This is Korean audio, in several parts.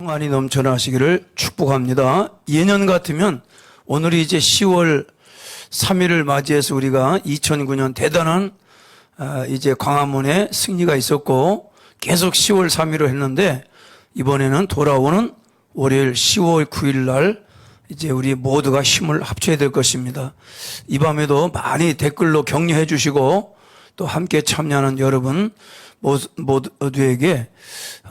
평안이 넘쳐나시기를 축복합니다. 예년 같으면 오늘이 이제 10월 3일을 맞이해서 우리가 2009년 대단한 이제 광화문에 승리가 있었고 계속 10월 3일을 했는데 이번에는 돌아오는 월요일 10월 9일 날 이제 우리 모두가 힘을 합쳐야 될 것입니다. 이 밤에도 많이 댓글로 격려해 주시고 또 함께 참여하는 여러분 모두에게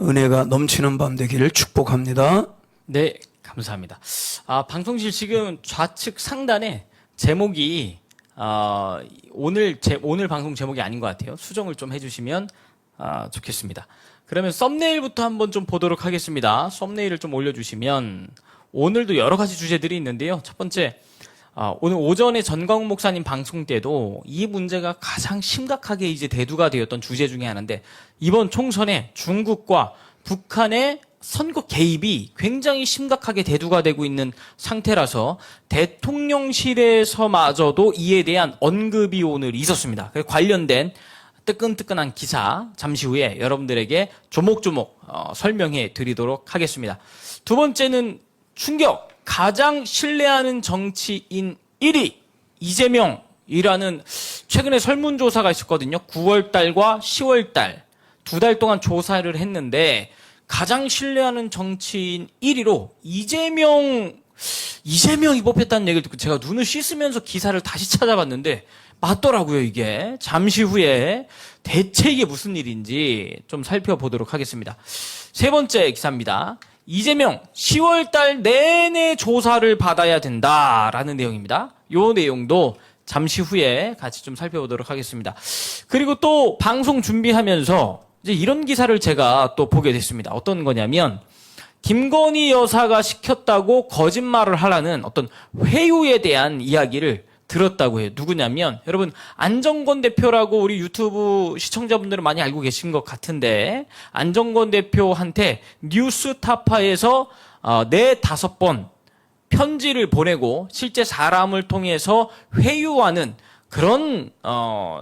은혜가 넘치는 밤 되기를 축복합니다. 네, 감사합니다. 방송실 지금 좌측 상단에 제목이 오늘 방송 제목이 아닌 것 같아요. 수정을 좀 해주시면 좋겠습니다. 그러면 썸네일부터 한번 좀 보도록 하겠습니다. 썸네일을 좀 올려주시면 오늘도 여러 가지 주제들이 있는데요. 첫 번째, 오늘 오전에 전광훈 목사님 방송 때도 이 문제가 가장 심각하게 이제 대두가 되었던 주제 중에 하나인데 이번 총선에 중국과 북한의 선거 개입이 굉장히 심각하게 대두가 되고 있는 상태라서 대통령실에서마저도 이에 대한 언급이 오늘 있었습니다. 관련된 뜨끈뜨끈한 기사 잠시 후에 여러분들에게 조목조목 설명해 드리도록 하겠습니다. 두 번째는 충격! 가장 신뢰하는 정치인 1위 이재명이라는 최근에 설문조사가 있었거든요. 9월달과 10월달 두 달 동안 조사를 했는데 가장 신뢰하는 정치인 1위로 이재명이 뽑혔다는 얘기를 듣고 제가 눈을 씻으면서 기사를 다시 찾아봤는데 맞더라고요, 이게. 잠시 후에 대체 이게 무슨 일인지 좀 살펴보도록 하겠습니다. 세 번째 기사입니다. 이재명 10월달 내내 조사를 받아야 된다라는 내용입니다. 이 내용도 잠시 후에 같이 좀 살펴보도록 하겠습니다. 그리고 또 방송 준비하면서 이제 이런 기사를 제가 또 보게 됐습니다. 어떤 거냐면 김건희 여사가 시켰다고 거짓말을 하라는 어떤 회유에 대한 이야기를 들었다고 해요. 누구냐면 여러분 안정권 대표라고 우리 유튜브 시청자분들은 많이 알고 계신 것 같은데 안정권 대표한테 뉴스타파에서 4-5번 편지를 보내고 실제 사람을 통해서 회유하는 그런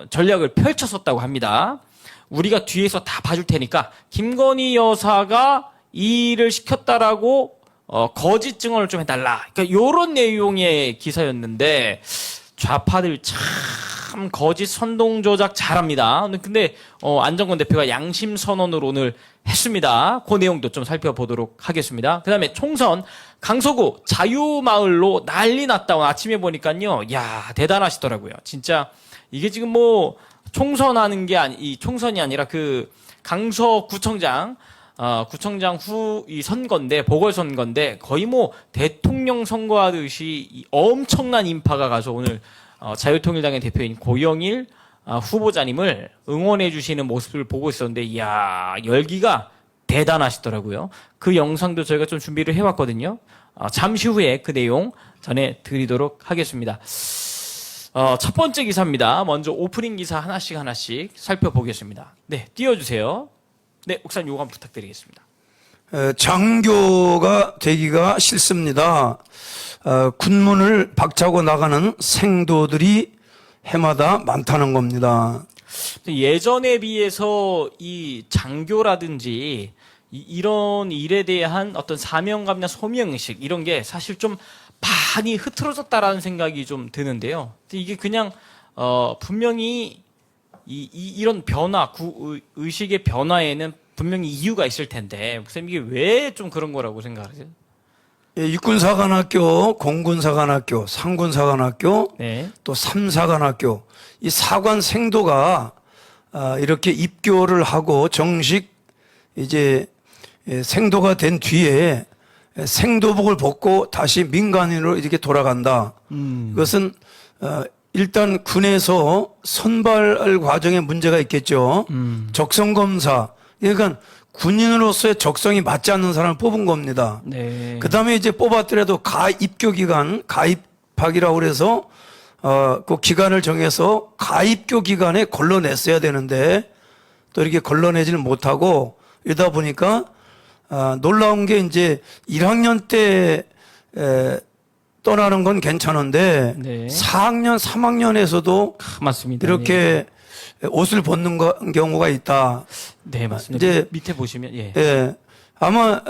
전략을 펼쳤었다고 합니다. 우리가 뒤에서 다 봐줄 테니까 김건희 여사가 이 일을 시켰다라고 거짓 증언을 좀 해달라. 그러니까 이런 내용의 기사였는데 좌파들 참 거짓 선동 조작 잘합니다. 근데 안정권 대표가 양심 선언을 오늘 했습니다. 그 내용도 좀 살펴보도록 하겠습니다. 그다음에 총선 강서구 자유마을로 난리 났다. 아침에 보니까요. 야, 대단하시더라고요. 진짜 이게 지금 뭐 총선하는 게 총선이 아니라 그 강서구청장 구청장 후 이 선거인데 보궐선거인데 거의 뭐 대통령 선거하듯이 엄청난 인파가 가서 오늘 자유통일당의 대표인 고영일 후보자님을 응원해 주시는 모습을 보고 있었는데 이야 열기가 대단하시더라고요. 그 영상도 저희가 좀 준비를 해왔거든요. 잠시 후에 그 내용 전해드리도록 하겠습니다. 첫 번째 기사입니다. 먼저 오프닝 기사 하나씩 살펴보겠습니다. 네, 띄워주세요. 네, 목사님 요거 한번 부탁드리겠습니다. 장교가 되기가 싫습니다. 군문을 박차고 나가는 생도들이 해마다 많다는 겁니다. 예전에 비해서 이 장교라든지 이런 일에 대한 어떤 사명감이나 소명의식 이런 게 사실 좀 많이 흐트러졌다라는 생각이 좀 드는데요. 이게 그냥 분명히 이런 변화, 의식의 변화에는 분명히 이유가 있을 텐데, 목사님 이게 왜 좀 그런 거라고 생각하세요? 육군사관학교, 공군사관학교, 상군사관학교, 네. 또 삼사관학교, 이 사관 생도가 이렇게 입교를 하고 정식 이제 생도가 된 뒤에 생도복을 벗고 다시 민간인으로 이렇게 돌아간다. 이것은 일단 군에서 선발 과정에 문제가 있겠죠. 적성검사. 그러니까 군인으로서의 적성이 맞지 않는 사람을 뽑은 겁니다. 네. 그 다음에 이제 뽑았더라도 가입교기간, 가입학이라고 그래서, 그 기간을 정해서 가입교 기간에 걸러냈어야 되는데 또 이렇게 걸러내지는 못하고 이러다 보니까, 놀라운 게 이제 1학년 때, 떠나는 건 괜찮은데 네. 4학년, 3학년에서도 맞습니다. 이렇게 옷을 벗는 경우가 있다. 네, 맞습니다. 이제 밑에 보시면 예. 예. 아마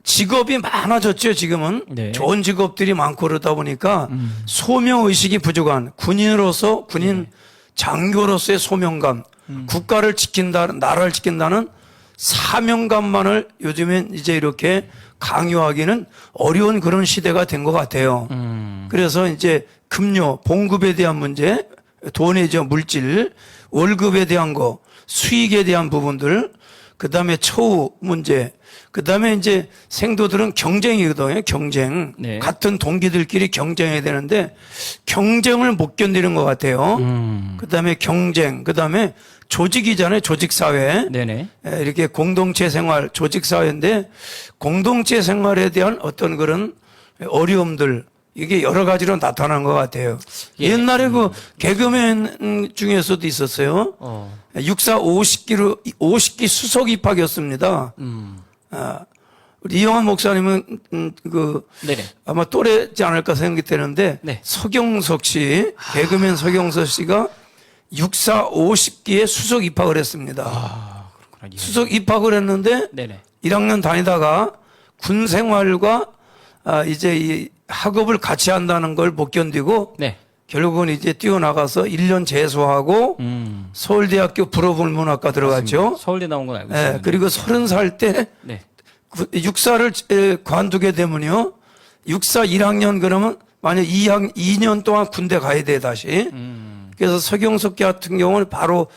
직업이 많아졌죠, 지금은. 네. 좋은 직업들이 많고 그러다 보니까 소명의식이 부족한 군인으로서, 군인 장교로서의 소명감, 국가를 지킨다는, 나라를 지킨다는 사명감만을 요즘엔 이제 이렇게 강요하기는 어려운 그런 시대가 된 것 같아요. 그래서 이제 급료, 봉급에 대한 문제, 돈이죠, 물질, 월급에 대한 거, 수익에 대한 부분들, 그 다음에 처우 문제, 그 다음에 이제 생도들은 경쟁이거든요. 경쟁. 네. 같은 동기들끼리 경쟁해야 되는데 경쟁을 못 견디는 것 같아요. 그 다음에 경쟁, 그 다음에 조직이잖아요. 조직사회. 네네. 이렇게 공동체 생활, 조직사회인데 공동체 생활에 대한 어떤 그런 어려움들, 이게 여러 가지로 나타난 것 같아요. 예. 옛날에 그 개그맨 중에서도 있었어요. 육사 50기 수석 입학이었습니다. 우리 이영환 목사님은 네네. 아마 또래지 않을까 생각이 되는데 네. 서경석 씨, 개그맨 서경석 씨가 육사 50기에 수석 입학을 했습니다. 그렇구나. 예. 수석 입학을 했는데 네네. 1학년 다니다가 군 생활과 이제 이 학업을 같이 한다는 걸 못 견디고 네. 결국은 이제 뛰어나가서 1년 재수하고 서울대학교 불어불문학과 들어갔죠. 서울대 나온 건 알고 예, 있어요. 그리고 30살 때 네. 육사를 관두게 되면요. 육사 1학년 그러면 만약 2년 동안 군대 가야 돼 다시. 그래서 서경석 같은 경우는 바로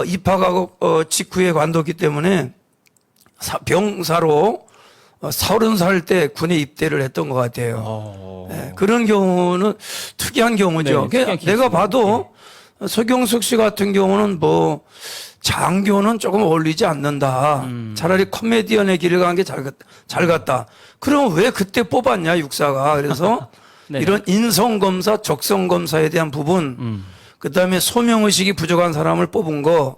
입학하고 직후에 관뒀기 때문에 병사로 30살 때 군에 입대를 했던 것 같아요. 예, 그런 경우는 특이한 경우죠. 네, 특이한 내가 봐도 서경석 씨 같은 경우는 뭐 장교는 조금 어울리지 않는다. 차라리 코미디언의 길을 간 게 잘 갔다. 그럼 왜 그때 뽑았냐 육사가. 그래서 네. 이런 인성검사, 적성검사에 대한 부분, 그다음에 소명의식이 부족한 사람을 뽑은 거,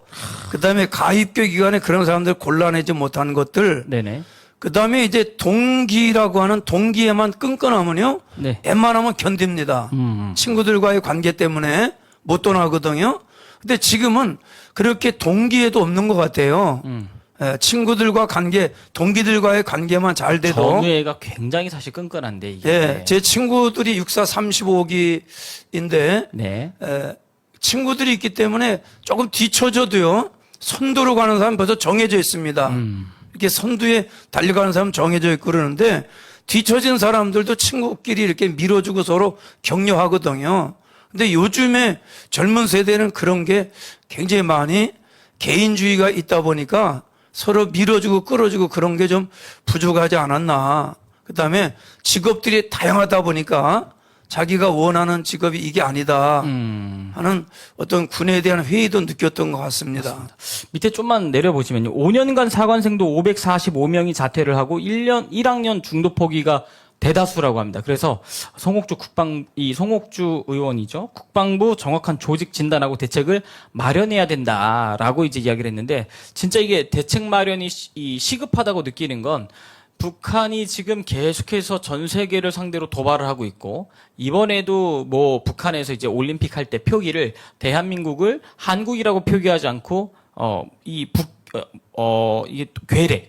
그다음에 가입교 기간에 그런 사람들 골라내지 못한 것들, 네네. 그다음에 이제 동기라고 하는 동기에만 끈끈하면요. 네. 웬만하면 견딥니다. 친구들과의 관계 때문에 못 떠나거든요. 근데 지금은 그렇게 동기에도 없는 것 같아요. 예, 친구들과 관계, 동기들과의 관계만 잘 돼도. 전우회가 굉장히 사실 끈끈한데 이게. 예, 제 친구들이 육사 35기인데 네. 친구들이 있기 때문에 조금 뒤쳐져도요. 선두로 가는 사람 벌써 정해져 있습니다. 이렇게 선두에 달려가는 사람 정해져 있고 그러는데 뒤처진 사람들도 친구끼리 이렇게 밀어주고 서로 격려하거든요. 근데 요즘에 젊은 세대는 그런 게 굉장히 많이 개인주의가 있다 보니까 서로 밀어주고 끌어주고 그런 게 좀 부족하지 않았나. 그 다음에 직업들이 다양하다 보니까 자기가 원하는 직업이 이게 아니다 하는 어떤 군에 대한 회의도 느꼈던 것 같습니다. 밑에 좀만 내려보시면요. 5년간 사관생도 545명이 자퇴를 하고 1학년 중도 포기가 대다수라고 합니다. 그래서 송옥주 의원이죠. 국방부 정확한 조직 진단하고 대책을 마련해야 된다라고 이제 이야기를 했는데 진짜 이게 대책 마련이 시급하다고 느끼는 건 북한이 지금 계속해서 전 세계를 상대로 도발을 하고 있고 이번에도 뭐 북한에서 이제 올림픽 할 때 표기를 대한민국을 한국이라고 표기하지 않고 이게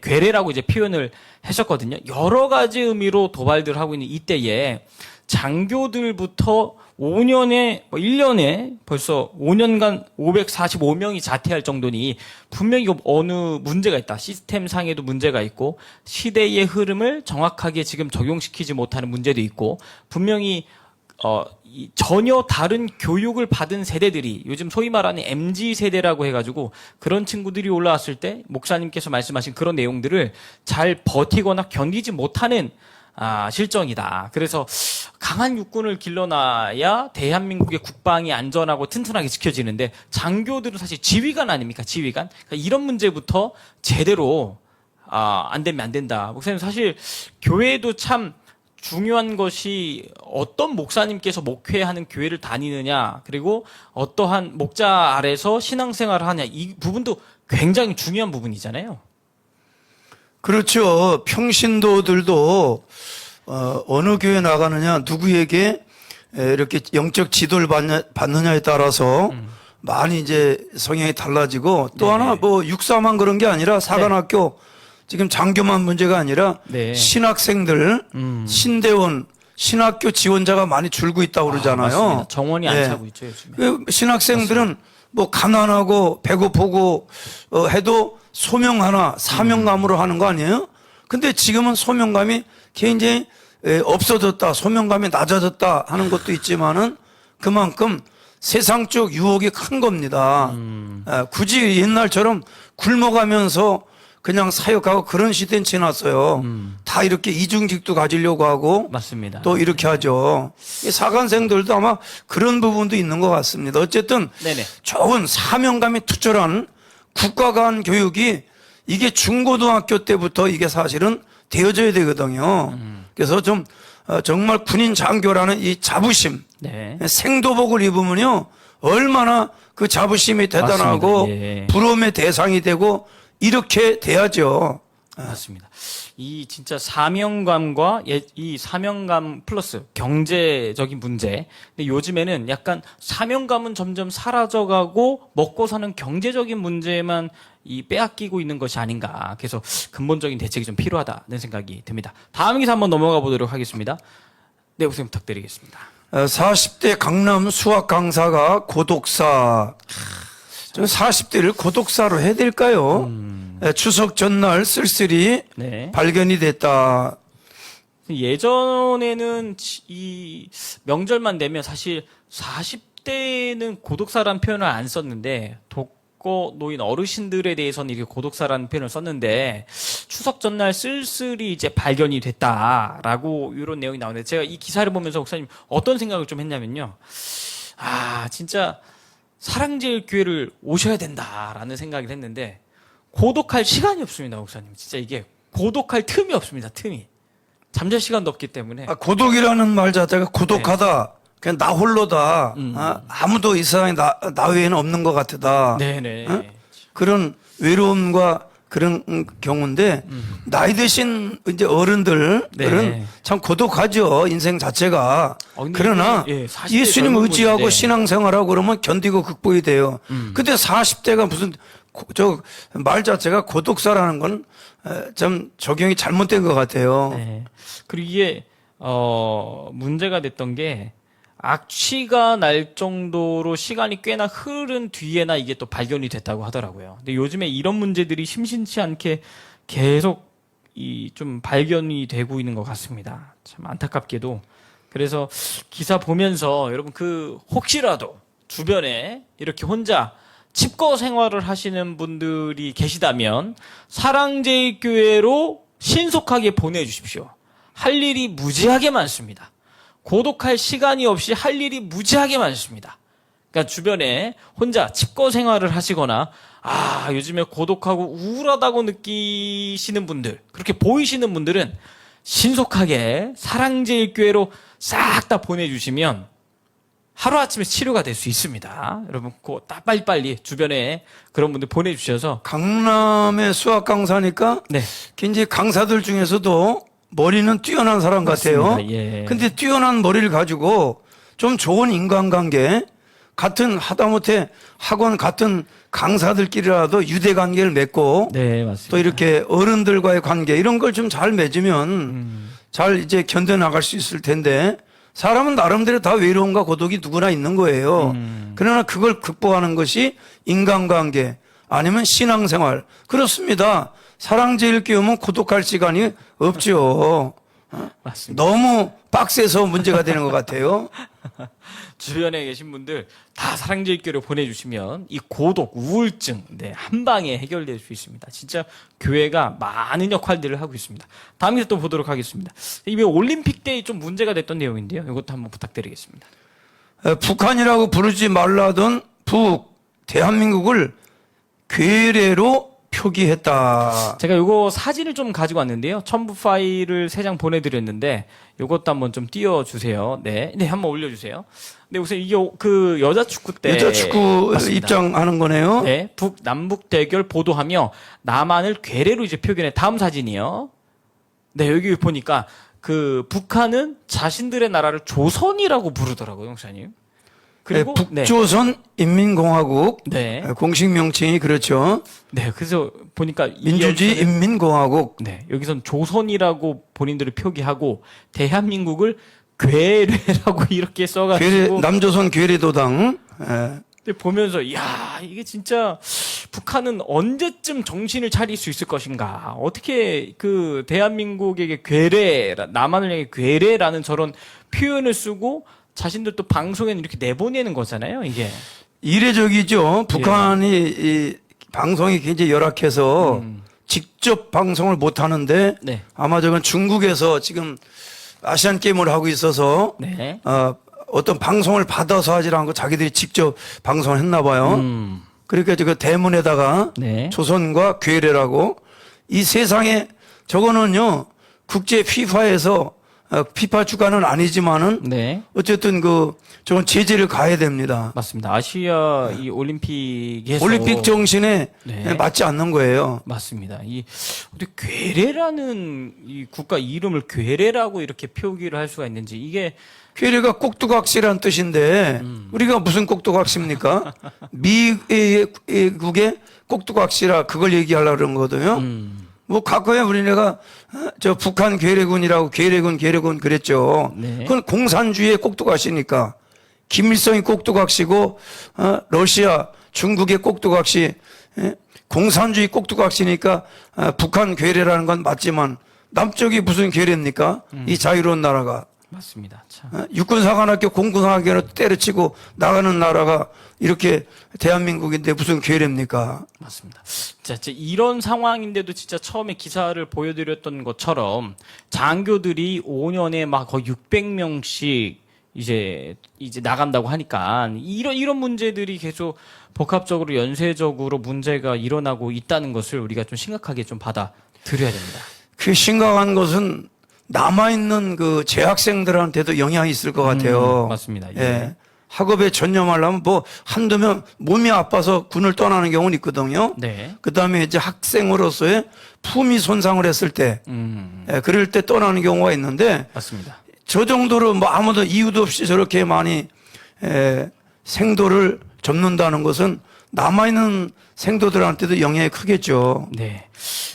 괴뢰라고 이제 표현을 하셨거든요. 여러 가지 의미로 도발들을 하고 있는 이때에 장교들부터 1년에 벌써 5년간 545명이 자퇴할 정도니 분명히 어느 문제가 있다. 시스템 상에도 문제가 있고 시대의 흐름을 정확하게 지금 적용시키지 못하는 문제도 있고 분명히 전혀 다른 교육을 받은 세대들이 요즘 소위 말하는 MZ 세대라고 해가지고 그런 친구들이 올라왔을 때 목사님께서 말씀하신 그런 내용들을 잘 버티거나 견디지 못하는 실정이다. 그래서 강한 육군을 길러놔야 대한민국의 국방이 안전하고 튼튼하게 지켜지는데 장교들은 사실 지휘관 아닙니까? 지휘관. 그러니까 이런 문제부터 제대로 안 되면 안 된다. 목사님 사실 교회도 참 중요한 것이 어떤 목사님께서 목회하는 교회를 다니느냐 그리고 어떠한 목자 아래서 신앙생활을 하냐 이 부분도 굉장히 중요한 부분이잖아요. 그렇죠. 평신도들도 어느 교회 나가느냐 누구에게 이렇게 영적 지도를 받느냐에 따라서 많이 이제 성향이 달라지고 또 네네. 하나 뭐 육사만 그런 게 아니라 사관학교 지금 장교만 문제가 아니라 네. 신학생들, 신대원, 신학교 지원자가 많이 줄고 있다고 그러잖아요. 맞습니다. 정원이 안 예. 차고 있죠, 요즘에. 그 신학생들은 뭐 가난하고 배고프고 해도 소명 하나 사명감으로 하는 거 아니에요? 근데 지금은 소명감이 굉장히 없어졌다, 소명감이 낮아졌다 하는 것도 있지만은 그만큼 세상 쪽 유혹이 큰 겁니다. 굳이 옛날처럼 굶어가면서 그냥 사역하고 그런 시대는 지났어요. 다 이렇게 이중직도 가지려고 하고 맞습니다. 또 이렇게 하죠. 이 사관생들도 아마 그런 부분도 있는 것 같습니다. 어쨌든 네네. 좋은 사명감이 투철한 국가 간 교육이 이게 중고등학교 때부터 이게 사실은 되어져야 되거든요. 그래서 좀 정말 군인 장교라는 이 자부심, 네. 생도복을 입으면요 얼마나 그 자부심이 대단하고 맞습니다. 예. 부러움의 대상이 되고 이렇게 돼야죠. 맞습니다. 이 진짜 사명감과 이 사명감 플러스 경제적인 문제. 근데 요즘에는 약간 사명감은 점점 사라져가고 먹고 사는 경제적인 문제만 이 빼앗기고 있는 것이 아닌가. 그래서 근본적인 대책이 좀 필요하다는 생각이 듭니다. 다음 기사 한번 넘어가 보도록 하겠습니다. 네, 우선 부탁드리겠습니다. 40대 강남 수학 강사가 고독사. 좀 40대를 고독사로 해야 될까요? 추석 전날 쓸쓸히 네. 발견이 됐다. 예전에는 이 명절만 되면 사실 40대는 고독사라는 표현을 안 썼는데 독거 노인 어르신들에 대해서는 이렇게 고독사라는 표현을 썼는데 추석 전날 쓸쓸히 이제 발견이 됐다라고 이런 내용이 나오는데 제가 이 기사를 보면서 목사님 어떤 생각을 좀 했냐면요. 아, 진짜 사랑제일교회를 오셔야 된다라는 생각을 했는데 고독할 시간이 없습니다, 목사님. 진짜 이게 고독할 틈이 없습니다, 틈이. 잠잘 시간도 없기 때문에. 고독이라는 말 자체가 고독하다. 그냥 나 홀로다. 아무도 이 세상에 나 외에는 없는 것 같다. 네네. 그런 외로움과 그런 경우인데 나이 드신 이제 어른들은 네. 참 고독하죠. 인생 자체가. 근데 그러나 이게, 40대 예수님 젊은 의지하고 분인데. 신앙생활하고 그러면 견디고 극복이 돼요. 근데 40대가 무슨 저 말 자체가 고독사라는 건 좀 적용이 잘못된 것 같아요. 네. 그리고 이게 문제가 됐던 게 악취가 날 정도로 시간이 꽤나 흐른 뒤에나 이게 또 발견이 됐다고 하더라고요. 근데 요즘에 이런 문제들이 심심치 않게 계속 이 좀 발견이 되고 있는 것 같습니다. 참 안타깝게도. 그래서 기사 보면서 여러분 그 혹시라도 주변에 이렇게 혼자 칩거 생활을 하시는 분들이 계시다면 사랑제일교회로 신속하게 보내주십시오. 할 일이 무지하게 많습니다. 고독할 시간이 없이 할 일이 무지하게 많습니다. 그러니까 주변에 혼자 칩거 생활을 하시거나 요즘에 고독하고 우울하다고 느끼시는 분들, 그렇게 보이시는 분들은 신속하게 사랑제일교회로 싹 다 보내주시면 하루아침에 치료가 될 수 있습니다. 여러분, 빨리빨리 주변에 그런 분들 보내주셔서. 강남의 수학 강사니까 네. 굉장히 강사들 중에서도 머리는 뛰어난 사람 같아요. 맞습니다. 예. 근데 뛰어난 머리를 가지고 좀 좋은 인간관계, 같은 하다못해 학원 같은 강사들끼리라도 유대 관계를 맺고 네, 맞습니다. 또 이렇게 어른들과의 관계 이런 걸 좀 잘 맺으면 잘 이제 견뎌나갈 수 있을 텐데 사람은 나름대로 다 외로움과 고독이 누구나 있는 거예요. 그러나 그걸 극복하는 것이 인간관계 아니면 신앙생활. 그렇습니다. 사랑제일교회면 고독할 시간이 없죠. 맞습니다. 너무 빡세서 문제가 되는 것 같아요. 주변에 계신 분들 다 사랑제일교회로 보내주시면 이 고독, 우울증, 한 방에 해결될 수 있습니다. 진짜 교회가 많은 역할들을 하고 있습니다. 다음 기사 또 보도록 하겠습니다. 이번 올림픽 때 좀 문제가 됐던 내용인데요. 이것도 한번 부탁드리겠습니다. 북한이라고 부르지 말라던 대한민국을 괴뢰로 표기했다. 제가 요거 사진을 좀 가지고 왔는데요. 첨부 파일을 3장 보내드렸는데 요것도 한번 좀 띄워주세요. 네, 한번 올려주세요. 네, 우선 이게 그 여자 축구 때 여자 축구 맞습니다. 입장하는 거네요. 네, 남북 대결 보도하며 남한을 괴뢰로 이제 표현해. 다음 사진이요. 네, 여기 보니까 그 북한은 자신들의 나라를 조선이라고 부르더라고요, 형사님. 그리고 북조선 인민공화국 네. 공식 명칭이 그렇죠. 네, 그래서 보니까 민주주의 인민공화국. 네, 여기선 조선이라고 본인들을 표기하고 대한민국을 괴뢰라고 이렇게 써가지고 남조선 괴뢰도당. 예. 근데 보면서 야 이게 진짜 북한은 언제쯤 정신을 차릴 수 있을 것인가? 어떻게 그 대한민국에게 괴뢰, 남한을 향해 괴뢰라는 저런 표현을 쓰고 자신들 또 방송에는 이렇게 내보내는 거잖아요, 이게. 이례적이죠. 북한이 이 방송이 굉장히 열악해서 직접 방송을 못 하는데 네. 아마 저건 중국에서 지금 아시안 게임을 하고 있어서 네. 어떤 방송을 받아서 하지 않고 자기들이 직접 방송을 했나 봐요. 그러니까 그 대문에다가 네. 조선과 괴뢰라고 이 세상에 저거는요 국제 피파에서 피파 주관은 아니지만은 네. 어쨌든 저건 제재를 가해야 됩니다. 맞습니다. 아시아 이 올림픽에서 올림픽 정신에 네. 맞지 않는 거예요. 맞습니다. 이 어떻게 괴뢰라는 이 국가 이름을 괴뢰라고 이렇게 표기를 할 수가 있는지 이게 괴뢰가 꼭두각시라는 뜻인데 우리가 무슨 꼭두각시입니까? 미국의 꼭두각시라 그걸 얘기하려고 그런 거거든요. 뭐 과거에 우리네가 저 북한 괴뢰군이라고 괴뢰군 그랬죠. 네. 그건 공산주의의 꼭두각시니까 김일성이 꼭두각시고 러시아 중국의 꼭두각시 공산주의 꼭두각시니까 북한 괴뢰라는 건 맞지만 남쪽이 무슨 괴뢰입니까? 이 자유로운 나라가. 맞습니다. 참. 육군사관학교 공군사관학교로 때려치고 나가는 나라가 이렇게 대한민국인데 무슨 괴뢰입니까? 맞습니다. 자, 이런 상황인데도 진짜 처음에 기사를 보여드렸던 것처럼 장교들이 5년에 막 거의 600명씩 이제 나간다고 하니까 이런 문제들이 계속 복합적으로 연쇄적으로 문제가 일어나고 있다는 것을 우리가 좀 심각하게 좀 받아들여야 됩니다. 그 심각한 것은 남아있는 그 재학생들한테도 영향이 있을 것 같아요. 맞습니다. 예. 예. 학업에 전념하려면 뭐 한두 명 몸이 아파서 군을 떠나는 경우는 있거든요. 네. 그 다음에 이제 학생으로서의 품위 손상을 했을 때, 그럴 때 떠나는 경우가 있는데, 맞습니다. 저 정도로 뭐 아무도 이유도 없이 저렇게 많이 생도를 접는다는 것은 남아있는 생도들한테도 영향이 크겠죠. 네.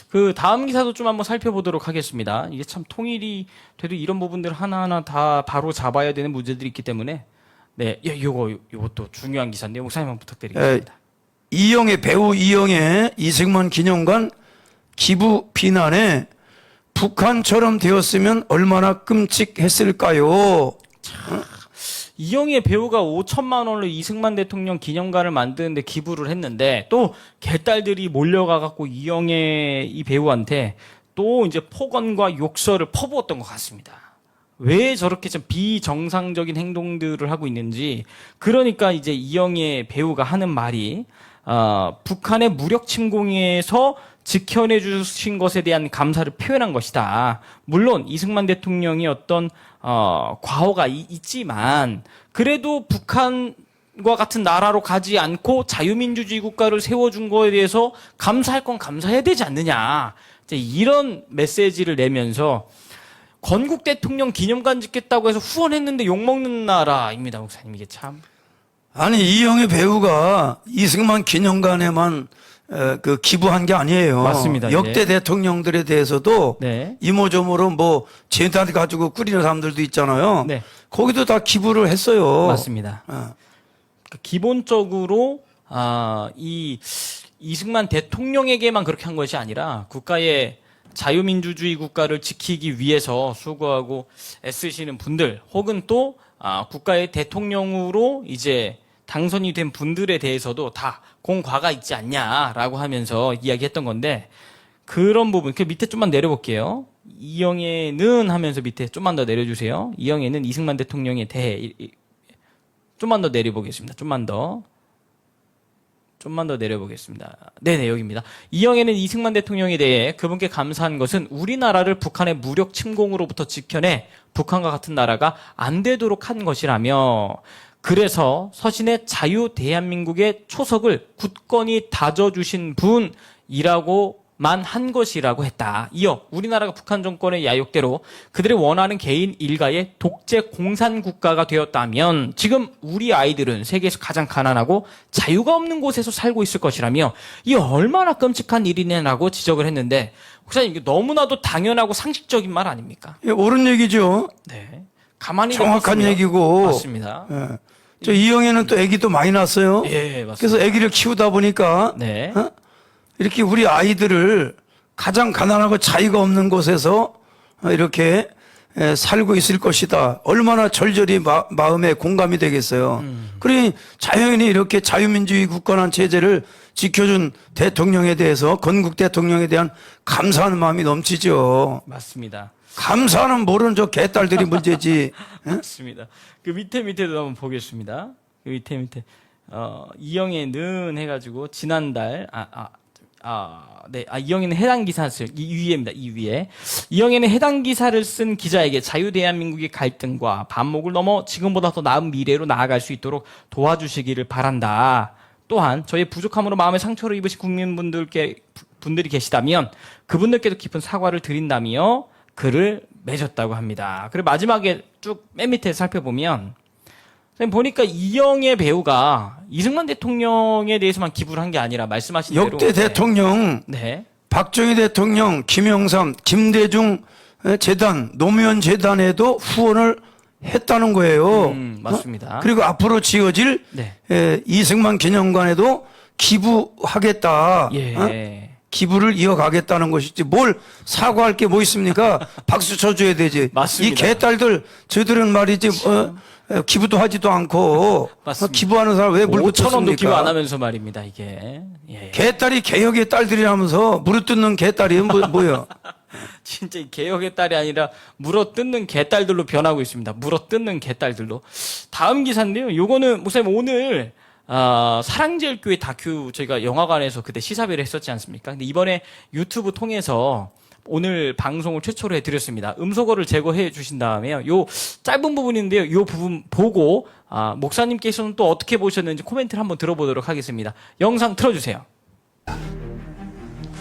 그 다음 기사도 좀 한번 살펴보도록 하겠습니다. 이게 참 통일이 돼도 이런 부분들 하나하나 다 바로 잡아야 되는 문제들이 있기 때문에 네, 요것도 중요한 기사인데 목사님 한번 부탁드리겠습니다. 배우 이영애 이승만 기념관 기부 비난에 북한처럼 되었으면 얼마나 끔찍했을까요? 이영애 배우가 5천만 원으로 이승만 대통령 기념관을 만드는데 기부를 했는데 또 개딸들이 몰려가 갖고 이영애 이 배우한테 또 이제 폭언과 욕설을 퍼부었던 것 같습니다. 왜 저렇게 좀 비정상적인 행동들을 하고 있는지 그러니까 이제 이영애 배우가 하는 말이 북한의 무력 침공에서 지켜내 주신 것에 대한 감사를 표현한 것이다. 물론 이승만 대통령이 어떤 과오가 있지만 그래도 북한과 같은 나라로 가지 않고 자유민주주의 국가를 세워준 거에 대해서 감사할 건 감사해야 되지 않느냐. 이런 메시지를 내면서 건국 대통령 기념관 짓겠다고 해서 후원했는데 욕먹는 나라입니다. 목사님 이게 참. 아니 이영애 배우가 이승만 기념관에만 그 기부한 게 아니에요. 맞습니다. 역대 대통령들에 대해서도 네. 이모저모로 뭐 재단 가지고 꾸리는 사람들도 있잖아요. 네. 거기도 다 기부를 했어요. 맞습니다. 기본적으로 이 이승만 대통령에게만 그렇게 한 것이 아니라 국가의 자유민주주의 국가를 지키기 위해서 수고하고 애쓰시는 분들 혹은 또 국가의 대통령으로 이제 당선이 된 분들에 대해서도 다 공과가 있지 않냐라고 하면서 이야기했던 건데 그런 부분 그 밑에 좀만 내려볼게요. 이영애는 하면서 밑에 좀만 더 내려주세요. 이영애는 이승만 대통령에 대해 좀만 더 내려보겠습니다. 좀만 더 내려보겠습니다. 네네, 여기입니다. 이영애는 이승만 대통령에 대해 그분께 감사한 것은 우리나라를 북한의 무력 침공으로부터 지켜내 북한과 같은 나라가 안 되도록 한 것이라며 그래서 서신의 자유 대한민국의 초석을 굳건히 다져주신 분이라고 만 한 것이라고 했다. 이어 우리나라가 북한 정권의 야욕대로 그들이 원하는 개인 일가의 독재 공산 국가가 되었다면 지금 우리 아이들은 세계에서 가장 가난하고 자유가 없는 곳에서 살고 있을 것이라며 이 얼마나 끔찍한 일이냐라고 지적을 했는데 목사님 이게 너무나도 당연하고 상식적인 말 아닙니까? 예, 옳은 얘기죠. 네. 가만히 정확한 내봤으면- 얘기고. 맞습니다. 예. 저 이영애는 또 아기도 많이 낳았어요. 예, 맞습니다. 그래서 아기를 키우다 보니까 네. 이렇게 우리 아이들을 가장 가난하고 자유가 없는 곳에서 이렇게 살고 있을 것이다. 얼마나 절절히 마음에 공감이 되겠어요. 그러니 자연히 이렇게 자유민주주의 국가란 체제를 지켜준 대통령에 대해서 건국 대통령에 대한 감사하는 마음이 넘치죠. 맞습니다. 감사는 모르는 저 개딸들이 문제지. 맞습니다. 그 밑에도 한번 보겠습니다. 그 밑에 이영애는 해가지고 지난달 이영애는 해당 기사를 이 위에입니다. 이 위에 이영애는 해당 기사를 쓴 기자에게 자유대한민국의 갈등과 반목을 넘어 지금보다 더 나은 미래로 나아갈 수 있도록 도와주시기를 바란다. 또한 저의 부족함으로 마음의 상처를 입으신 분들이 계시다면 그분들께도 깊은 사과를 드린다며 글을 맺었다고 합니다. 그리고 마지막에 쭉 맨 밑에 살펴보면 보니까 이영애 배우가 이승만 대통령에 대해서만 기부를 한 게 아니라 말씀하신 대로 역대 대통령, 네. 박정희 대통령, 김영삼, 김대중 재단, 노무현 재단에도 후원을 했다는 거예요. 맞습니다. 그리고 앞으로 지어질 네. 이승만 기념관에도 기부하겠다. 예. 기부를 이어가겠다는 것이지 뭘 사과할 게 뭐 있습니까? 박수 쳐줘야 되지. 맞습니다. 이 개딸들 저들은 말이지 기부도 하지도 않고 맞습니다. 기부하는 사람 왜 물고 5천 원도 기부 안 뜯습니까? 하면서 말입니다. 이게 예. 개딸이 개혁의 딸들이라면서 무릎뜯는 개딸이 뭐야? 진짜 이 개혁의 딸이 아니라 물어뜯는 개딸들로 변하고 있습니다. 물어뜯는 개딸들로. 다음 기사인데요. 요거는 목사님 오늘 사랑제일교회 다큐 저희가 영화관에서 그때 시사회를 했었지 않습니까? 근데 이번에 유튜브 통해서 오늘 방송을 최초로 해드렸습니다. 음소거를 제거해 주신 다음에요. 요 짧은 부분인데요. 요 부분 보고 목사님께서는 또 어떻게 보셨는지 코멘트를 한번 들어보도록 하겠습니다. 영상 틀어주세요.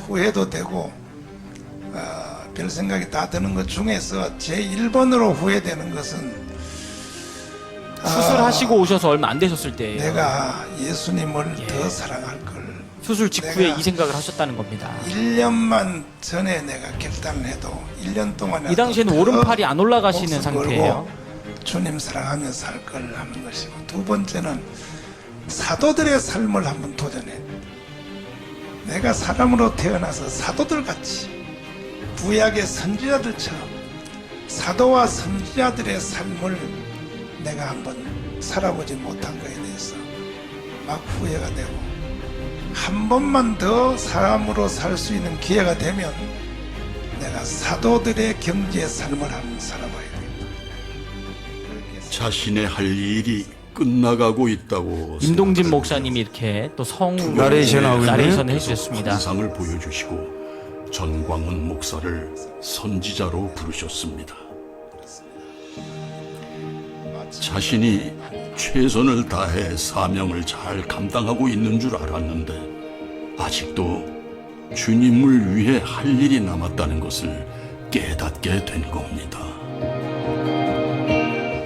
후회도 되고 별 생각이 다 드는 것 중에서 제 1번으로 후회되는 것은 수술하시고 오셔서 얼마 안 되셨을 때예요. 내가 예수님을 예. 더 사랑할 걸. 수술 직후에 내가 이 생각을 하셨다는 겁니다. 1년만 전에 내가 결단을 해도 1년 동안에 이 당시에는 오른팔이 안 올라가시는 상태예요. 주님 사랑하며 살 걸 하는 것이고, 두 번째는 사도들의 삶을 한번 도전해. 내가 사람으로 태어나서 사도들 같이 구약의 선지자들처럼 사도와 선지자들의 삶을 내가 한번 살아보지 못한 거에 대해서 막 후회가 되고, 한 번만 더 사람으로 살 수 있는 기회가 되면 내가 사도들의 경지의 삶을 한번 살아봐야 되겠다. 자신의 할 일이 끝나가고 있다고 임동진 목사님이 이렇게 또 나레이션하고 있네. 나레이션을 해주셨습니다. 환상을 보여주시고 전광훈 목사를 선지자로 부르셨습니다. 자신이 최선을 다해 사명을 잘 감당하고 있는 줄 알았는데 아직도 주님을 위해 할 일이 남았다는 것을 깨닫게 된 겁니다.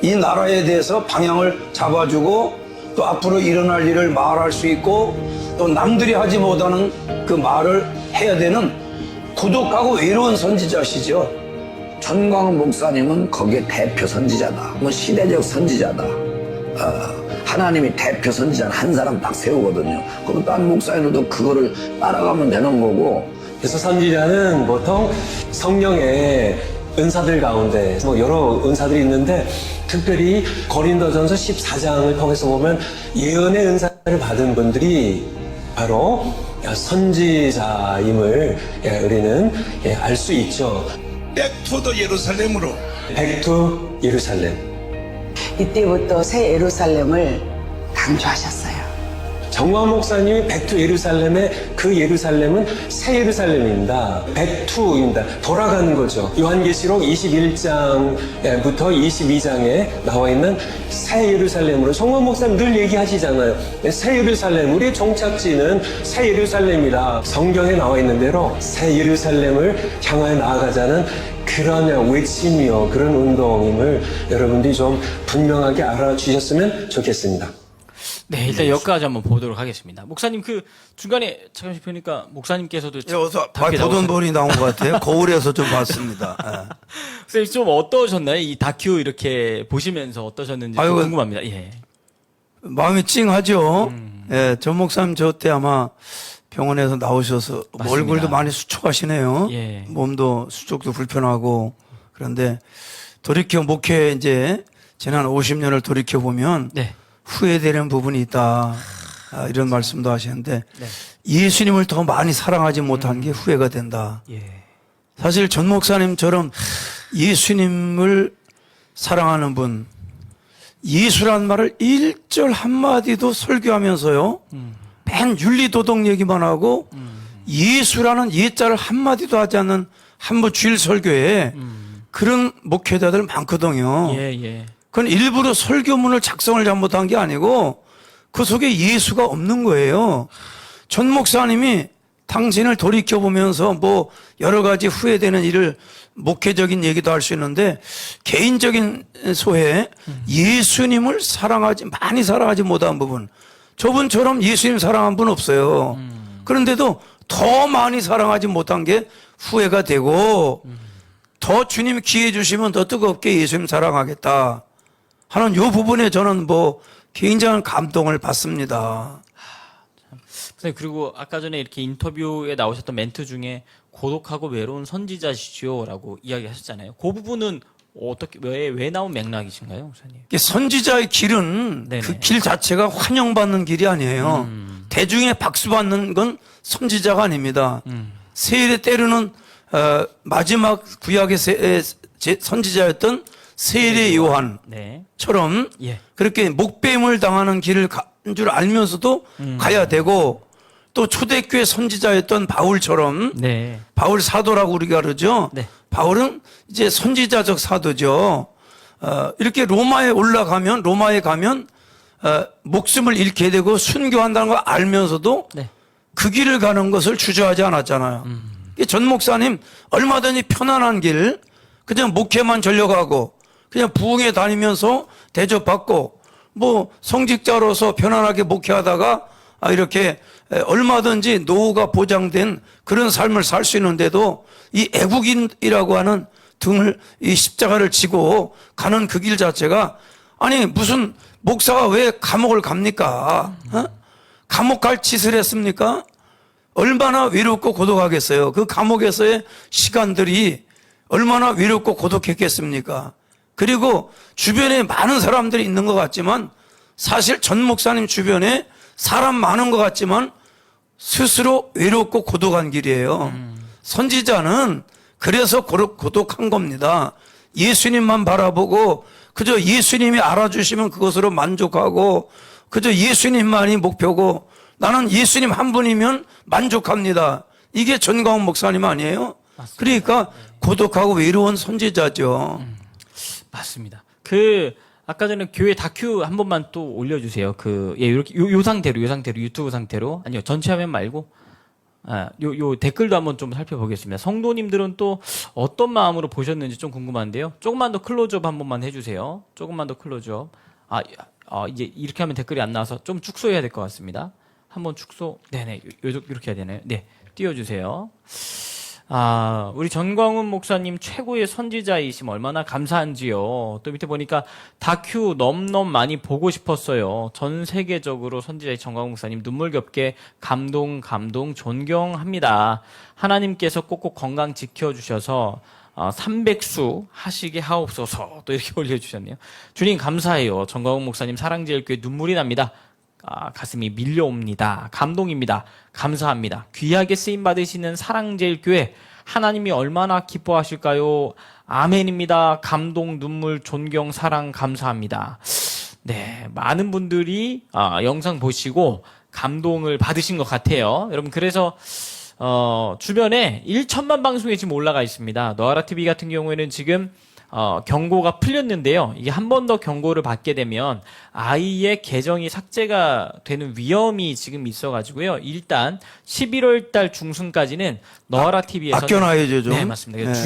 이 나라에 대해서 방향을 잡아주고 또 앞으로 일어날 일을 말할 수 있고 또 남들이 하지 못하는 그 말을 해야 되는 고독하고 외로운 선지자시죠. 전광훈 목사님은 거기에 대표 선지자다. 뭐 시대적 선지자다. 하나님이 대표 선지자는 한 사람 딱 세우거든요. 그럼 딴 목사님들도 그거를 따라가면 되는 거고. 그래서 선지자는 보통 성령의 은사들 가운데 뭐 여러 은사들이 있는데 특별히 고린도전서 14장을 통해서 보면 예언의 은사를 받은 분들이 바로 선지자임을 우리는 알 수 있죠. 백투더 예루살렘으로 백투 예루살렘. 이때부터 새 예루살렘을 강조하셨어요. 정광 목사님이 백투 예루살렘의 그 예루살렘은 새 예루살렘입니다. 백투입니다. 돌아가는 거죠. 요한계시록 21장부터 22장에 나와 있는 새 예루살렘으로 정광 목사님 늘 얘기하시잖아요. 새 예루살렘, 우리의 종착지는 새 예루살렘이다. 성경에 나와 있는 대로 새 예루살렘을 향하여 나아가자는 그런 외침이요, 그런 운동임을 여러분들이 좀 분명하게 알아주셨으면 좋겠습니다. 네, 일단 여기까지 한번 보도록 하겠습니다. 목사님 그 중간에 잠깐씩 보니까 목사님께서도 여기서 다큐에 보던 나오셨- 분이 나온 것 같아요. 거울에서 좀 봤습니다. 예. 목사님 좀 어떠셨나요? 이 다큐 이렇게 보시면서 어떠셨는지 좀 아유, 궁금합니다. 예. 마음이 찡하죠. 예, 전 목사님 저 때 아마 병원에서 나오셔서 맞습니다. 얼굴도 많이 수축하시네요. 예. 몸도 수족도 불편하고. 그런데 돌이켜 목회 이제 지난 50년을 돌이켜 보면 네. 후회되는 부분이 있다. 이런 말씀도 하시는데 네. 예수님을 더 많이 사랑하지 못한 게 후회가 된다. 예. 사실 전 목사님처럼 예수님을 사랑하는 분, 예수란 말을 1절 한마디도 설교하면서요, 맨 윤리도덕 얘기만 하고, 예수라는 예자를 한마디도 하지 않는 한부 주일 설교에 그런 목회자들 많거든요. 예, 예. 그건 일부러 설교문을 작성을 잘못한 게 아니고 그 속에 예수가 없는 거예요. 전 목사님이 당신을 돌이켜보면서 뭐 여러 가지 후회되는 일을 목회적인 얘기도 할 수 있는데 개인적인 소회 예수님을 많이 사랑하지 못한 부분, 저분처럼 예수님 사랑한 분 없어요. 그런데도 더 많이 사랑하지 못한 게 후회가 되고 더 주님이 기회 주시면 더 뜨겁게 예수님 사랑하겠다 하는 요 부분에 저는 뭐 굉장한 감동을 받습니다. 선생님, 그리고 아까 전에 이렇게 인터뷰에 나오셨던 멘트 중에 고독하고 외로운 선지자시죠라고 이야기하셨잖아요. 그 부분은 어떻게 왜 나온 맥락이신가요, 목사님? 이게 선지자의 길은 네네. 그 길 자체가 환영받는 길이 아니에요. 대중의 박수 받는 건 선지자가 아닙니다. 세일에 때로는 마지막 구약의 선지자였던 세일의 요한처럼 네. 예. 그렇게 목뱀을 당하는 길을 간 줄 알면서도 가야 되고, 또 초대교회 선지자였던 바울처럼 네. 바울 사도라고 우리가 그러죠. 네. 바울은 이제 선지자적 사도죠. 이렇게 로마에 가면 목숨을 잃게 되고 순교한다는 걸 알면서도 네. 그 길을 가는 것을 주저하지 않았잖아요. 전 목사님 얼마든지 편안한 길, 그냥 목회만 전려가고 그냥 부흥회 다니면서 대접받고 뭐 성직자로서 편안하게 목회하다가 이렇게 얼마든지 노후가 보장된 그런 삶을 살 수 있는데도 이 애국인이라고 하는 이 십자가를 지고 가는 그 길 자체가, 아니 무슨 목사가 왜 감옥을 갑니까? 감옥 갈 짓을 했습니까? 얼마나 외롭고 고독하겠어요. 그 감옥에서의 시간들이 얼마나 외롭고 고독했겠습니까? 그리고 주변에 많은 사람들이 있는 것 같지만 사실 전 목사님 주변에 사람 많은 것 같지만 스스로 외롭고 고독한 길이에요. 선지자는 그래서 고독한 겁니다. 예수님만 바라보고 그저 예수님이 알아주시면 그것으로 만족하고 그저 예수님만이 목표고 나는 예수님 한 분이면 만족합니다. 이게 전광훈 목사님 아니에요? 맞습니다. 그러니까 고독하고 외로운 선지자죠. 맞습니다. 아까 전에 교회 다큐 한 번만 또 올려주세요. 이렇게 요 상태로 유튜브 상태로. 아니요, 전체 화면 말고. 요 댓글도 한번 좀 살펴보겠습니다. 성도님들은 또 어떤 마음으로 보셨는지 좀 궁금한데요. 조금만 더 클로즈업 한 번만 해주세요. 조금만 더 클로즈업. 이제 이렇게 하면 댓글이 안 나와서 좀 축소해야 될 것 같습니다. 한번 축소. 네네. 이렇게 해야 되나요? 네. 띄워주세요. 우리 전광훈 목사님 최고의 선지자이심 얼마나 감사한지요. 또 밑에 보니까 다큐 넘 많이 보고 싶었어요. 전 세계적으로 선지자의 전광훈 목사님 눈물겹게 감동 존경합니다. 하나님께서 꼭꼭 건강 지켜주셔서 300수 하시게 하옵소서. 또 이렇게 올려주셨네요. 주님 감사해요. 전광훈 목사님 사랑제일교회 눈물이 납니다. 가슴이 밀려옵니다. 감동입니다. 감사합니다. 귀하게 쓰임 받으시는 사랑제일교회 하나님이 얼마나 기뻐하실까요? 아멘입니다. 감동, 눈물, 존경, 사랑 감사합니다. 네, 많은 분들이 영상 보시고 감동을 받으신 것 같아요. 여러분 그래서 주변에 1천만 방송에 지금 올라가 있습니다. 너아라 TV 같은 경우에는 지금 경고가 풀렸는데요. 이게 한 번 더 경고를 받게 되면 아이의 계정이 삭제가 되는 위험이 지금 있어가지고요. 일단 11월 달 중순까지는 너아라 TV에서 아껴놔야죠, 좀. 네, 맞습니다. 네.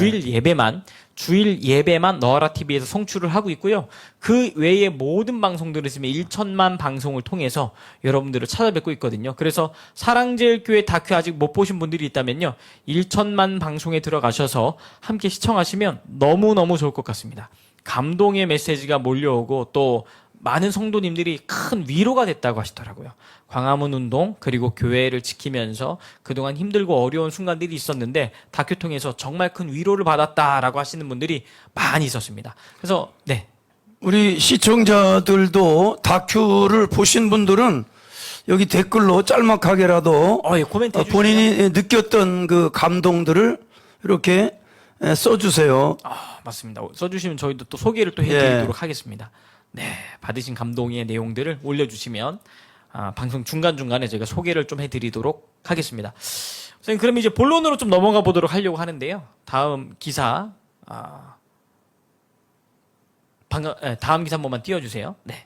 주일 예배만 너아라 TV에서 송출을 하고 있고요. 그 외에 모든 방송들을 지금 1천만 방송을 통해서 여러분들을 찾아뵙고 있거든요. 그래서 사랑제일교회 다큐 아직 못 보신 분들이 있다면요. 1천만 방송에 들어가셔서 함께 시청하시면 너무너무 좋을 것 같습니다. 감동의 메시지가 몰려오고 또 많은 성도님들이 큰 위로가 됐다고 하시더라고요. 광화문 운동 그리고 교회를 지키면서 그동안 힘들고 어려운 순간들이 있었는데 다큐 통해서 정말 큰 위로를 받았다라고 하시는 분들이 많이 있었습니다. 그래서 네. 우리 시청자들도 다큐를 보신 분들은 여기 댓글로 짤막하게라도 예, 코멘트 해주세요. 본인이 느꼈던 그 감동들을 이렇게 써주세요. 맞습니다. 써주시면 저희도 또 소개를 또 해드리도록 하겠습니다. 네, 받으신 감동의 내용들을 올려주시면 방송 중간중간에 저희가 소개를 좀 해드리도록 하겠습니다. 선생님, 그럼 이제 본론으로 좀 넘어가 보도록 하려고 하는데요. 다음 기사 다음 기사 한 번만 띄워주세요. 네,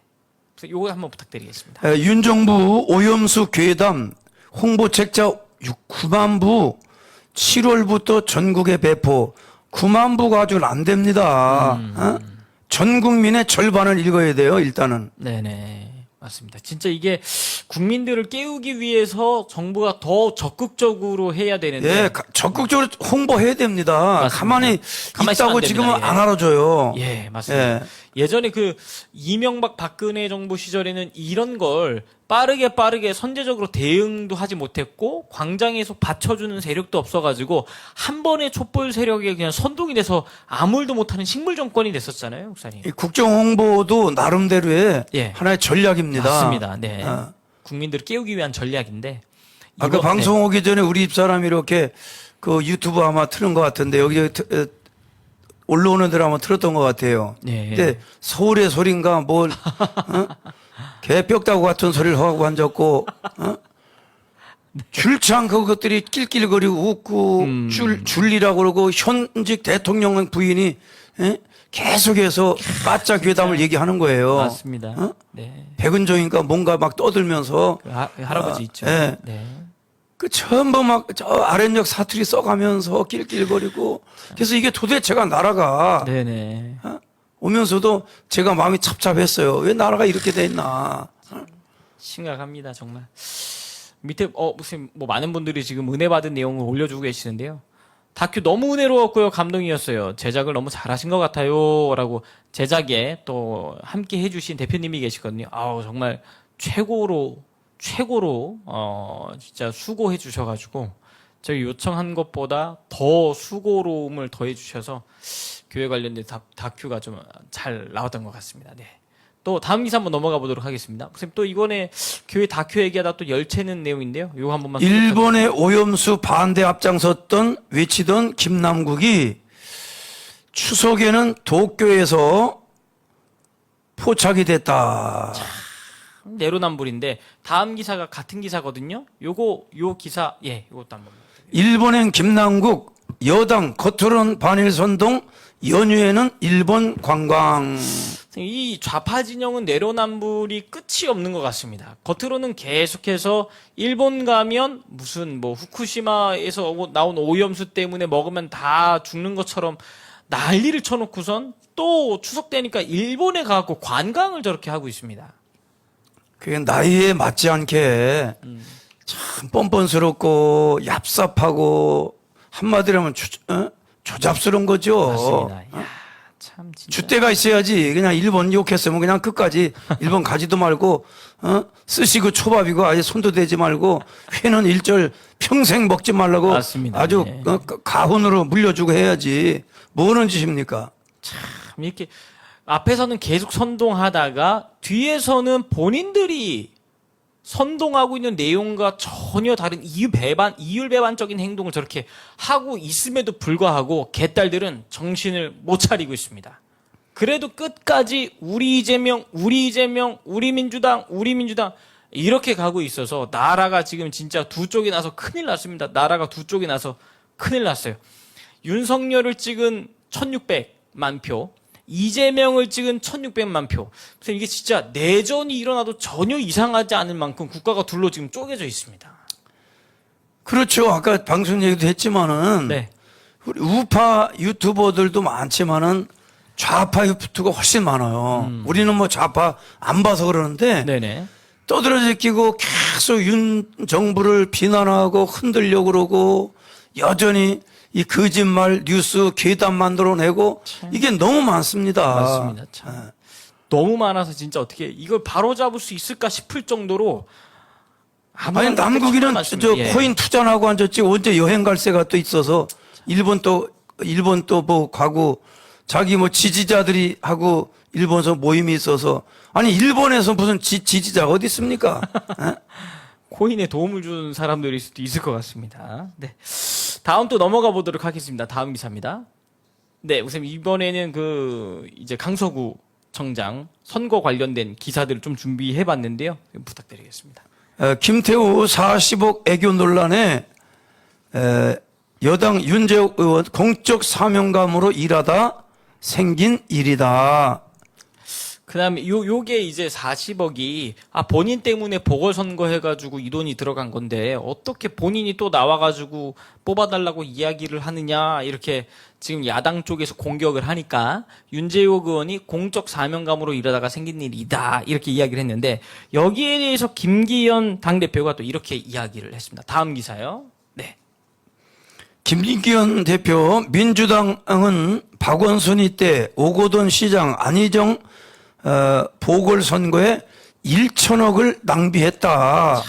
요거 한번 부탁드리겠습니다. 윤 정부 오염수 괴담 홍보책자 9만 부 7월부터 전국에 배포. 9만 부가 아주 안 됩니다. 전 국민의 절반을 읽어야 돼요, 일단은. 네네. 맞습니다. 진짜 이게 국민들을 깨우기 위해서 정부가 더 적극적으로 해야 되는데. 예, 적극적으로 홍보해야 됩니다. 맞습니다. 가만히 가만히 있으면 있다고 안 지금은 됩니다. 예. 안 알아줘요. 예, 맞습니다. 예. 예전에 그 이명박 박근혜 정부 시절에는 이런 걸 빠르게 선제적으로 대응도 하지 못했고 광장에서 받쳐주는 세력도 없어가지고 한 번에 촛불 세력에 그냥 선동이 돼서 아무 일도 못하는 식물 정권이 됐었잖아요, 목사님. 이 국정 홍보도 나름대로의 예. 하나의 전략입니다. 맞습니다. 네. 어. 국민들을 깨우기 위한 전략인데. 아까 이번- 방송 오기 전에 우리 집사람이 이렇게 그 유튜브 아마 틀은 것 같은데 여기 올라오는 데로 아마 틀었던 것 같아요. 네. 근데 서울의 소린가 뭘 개벽다구 같은 소리를 하고 앉았고 줄창 그것들이 낄낄거리고 웃고 줄리라고 그러고 현직 대통령 부인이 계속해서 가짜 괴담을 얘기하는 거예요. 맞습니다. 네. 백은종인가 뭔가 막 떠들면서 그 할아버지 있죠. 예. 네. 그 전부 막 저 아랫역 사투리 써가면서 낄낄거리고 그래서 이게 도대체가 나라가 네네. 오면서도 제가 마음이 찹찹했어요. 왜 나라가 이렇게 돼 있나. 심각합니다, 정말. 밑에, 무슨, 많은 분들이 지금 은혜 받은 내용을 올려주고 계시는데요. 다큐 너무 은혜로웠고요. 감동이었어요. 제작을 너무 잘하신 것 같아요. 라고 제작에 또 함께 해주신 대표님이 계시거든요. 아우, 정말 최고로, 진짜 수고해 주셔가지고, 저희 요청한 것보다 더 수고로움을 더해 주셔서, 교회 관련된 다큐가 좀 잘 나왔던 것 같습니다. 네. 또 다음 기사 한번 넘어가 보도록 하겠습니다. 선생님 또 이번에 교회 다큐 얘기하다 또 열채는 내용인데요. 이거 한 번만. 일본의 오염수 반대 앞장섰던 외치던 김남국이 추석에는 도쿄에서 포착이 됐다. 내로남불인데 다음 기사가 같은 기사거든요. 요 기사 요것도 한번. 일본행 김남국 여당 겉으로는 반일 선동 연휴에는 일본 관광. 이 좌파 진영은 내로남불이 끝이 없는 것 같습니다. 겉으로는 계속해서 일본 가면 무슨 후쿠시마에서 나온 오염수 때문에 먹으면 다 죽는 것처럼 난리를 쳐놓고선 또 추석 때니까 일본에 가고 관광을 저렇게 하고 있습니다. 그게 나이에 맞지 않게 참 뻔뻔스럽고 얍삽하고 한마디로 하면 조잡스러운 거죠. 맞습니다. 야, 참 진짜. 줏대가 있어야지. 그냥 일본 욕했으면 그냥 끝까지 일본 가지도 말고 쓰시고 초밥이고 아예 손도 대지 말고 회는 일절 평생 먹지 말라고 맞습니다. 아주 네. 가훈으로 물려주고 해야지. 뭐는 짓입니까? 참 이렇게 앞에서는 계속 선동하다가 뒤에서는 본인들이 선동하고 있는 내용과 전혀 다른 이율배반적인 행동을 저렇게 하고 있음에도 불구하고 개딸들은 정신을 못 차리고 있습니다. 그래도 끝까지 우리 이재명, 우리 민주당 이렇게 가고 있어서 나라가 지금 진짜 두 쪽이 나서 큰일 났습니다. 나라가 두 쪽이 나서 큰일 났어요. 윤석열을 찍은 1600만 표, 이재명을 찍은 1600만 표. 그래서 이게 진짜 내전이 일어나도 전혀 이상하지 않을 만큼 국가가 둘로 지금 쪼개져 있습니다. 그렇죠. 아까 방송 얘기도 했지만은 네. 우리 우파 유튜버들도 많지만은 좌파 유튜버가 훨씬 많아요. 우리는 뭐 좌파 안 봐서 그러는데 네네. 떠들어져 끼고 계속 윤 정부를 비난하고 흔들려고 그러고 여전히 이 거짓말 뉴스 괴담 만들어내고 이게 너무 많습니다. 맞습니다. 참. 너무 많아서 진짜 어떻게 이걸 바로 잡을 수 있을까 싶을 정도로 아니 남국이는 저 예. 코인 투자하고 앉았지 언제 여행 갈 새가 또 있어서 일본 또 뭐 가고 자기 뭐 지지자들이 하고 일본에서 모임이 있어서 아니 일본에서 무슨 지지자가 어디 있습니까? 에? 코인에 도움을 준 사람들일 수도 있을 것 같습니다. 네. 다음 또 넘어가 보도록 하겠습니다. 다음 기사입니다. 네, 우선 이번에는 이제 강서구 청장 선거 관련된 기사들을 좀 준비해 봤는데요. 부탁드리겠습니다. 김태우 40억 애교 논란에 여당 윤재욱 의원 공적 사명감으로 일하다 생긴 일이다. 그다음에 요게 이제 40억이 본인 때문에 보궐선거 해가지고 이 돈이 들어간 건데 어떻게 본인이 또 나와가지고 뽑아달라고 이야기를 하느냐 이렇게 지금 야당 쪽에서 공격을 하니까 윤재욱 의원이 공적 사명감으로 일하다가 생긴 일이다 이렇게 이야기를 했는데 여기에 대해서 김기현 당대표가 또 이렇게 이야기를 했습니다. 다음 기사요. 네. 김기현 대표 민주당은 박원순이 때 오거돈 시장 안희정 보궐선거에 1천억을 낭비했다.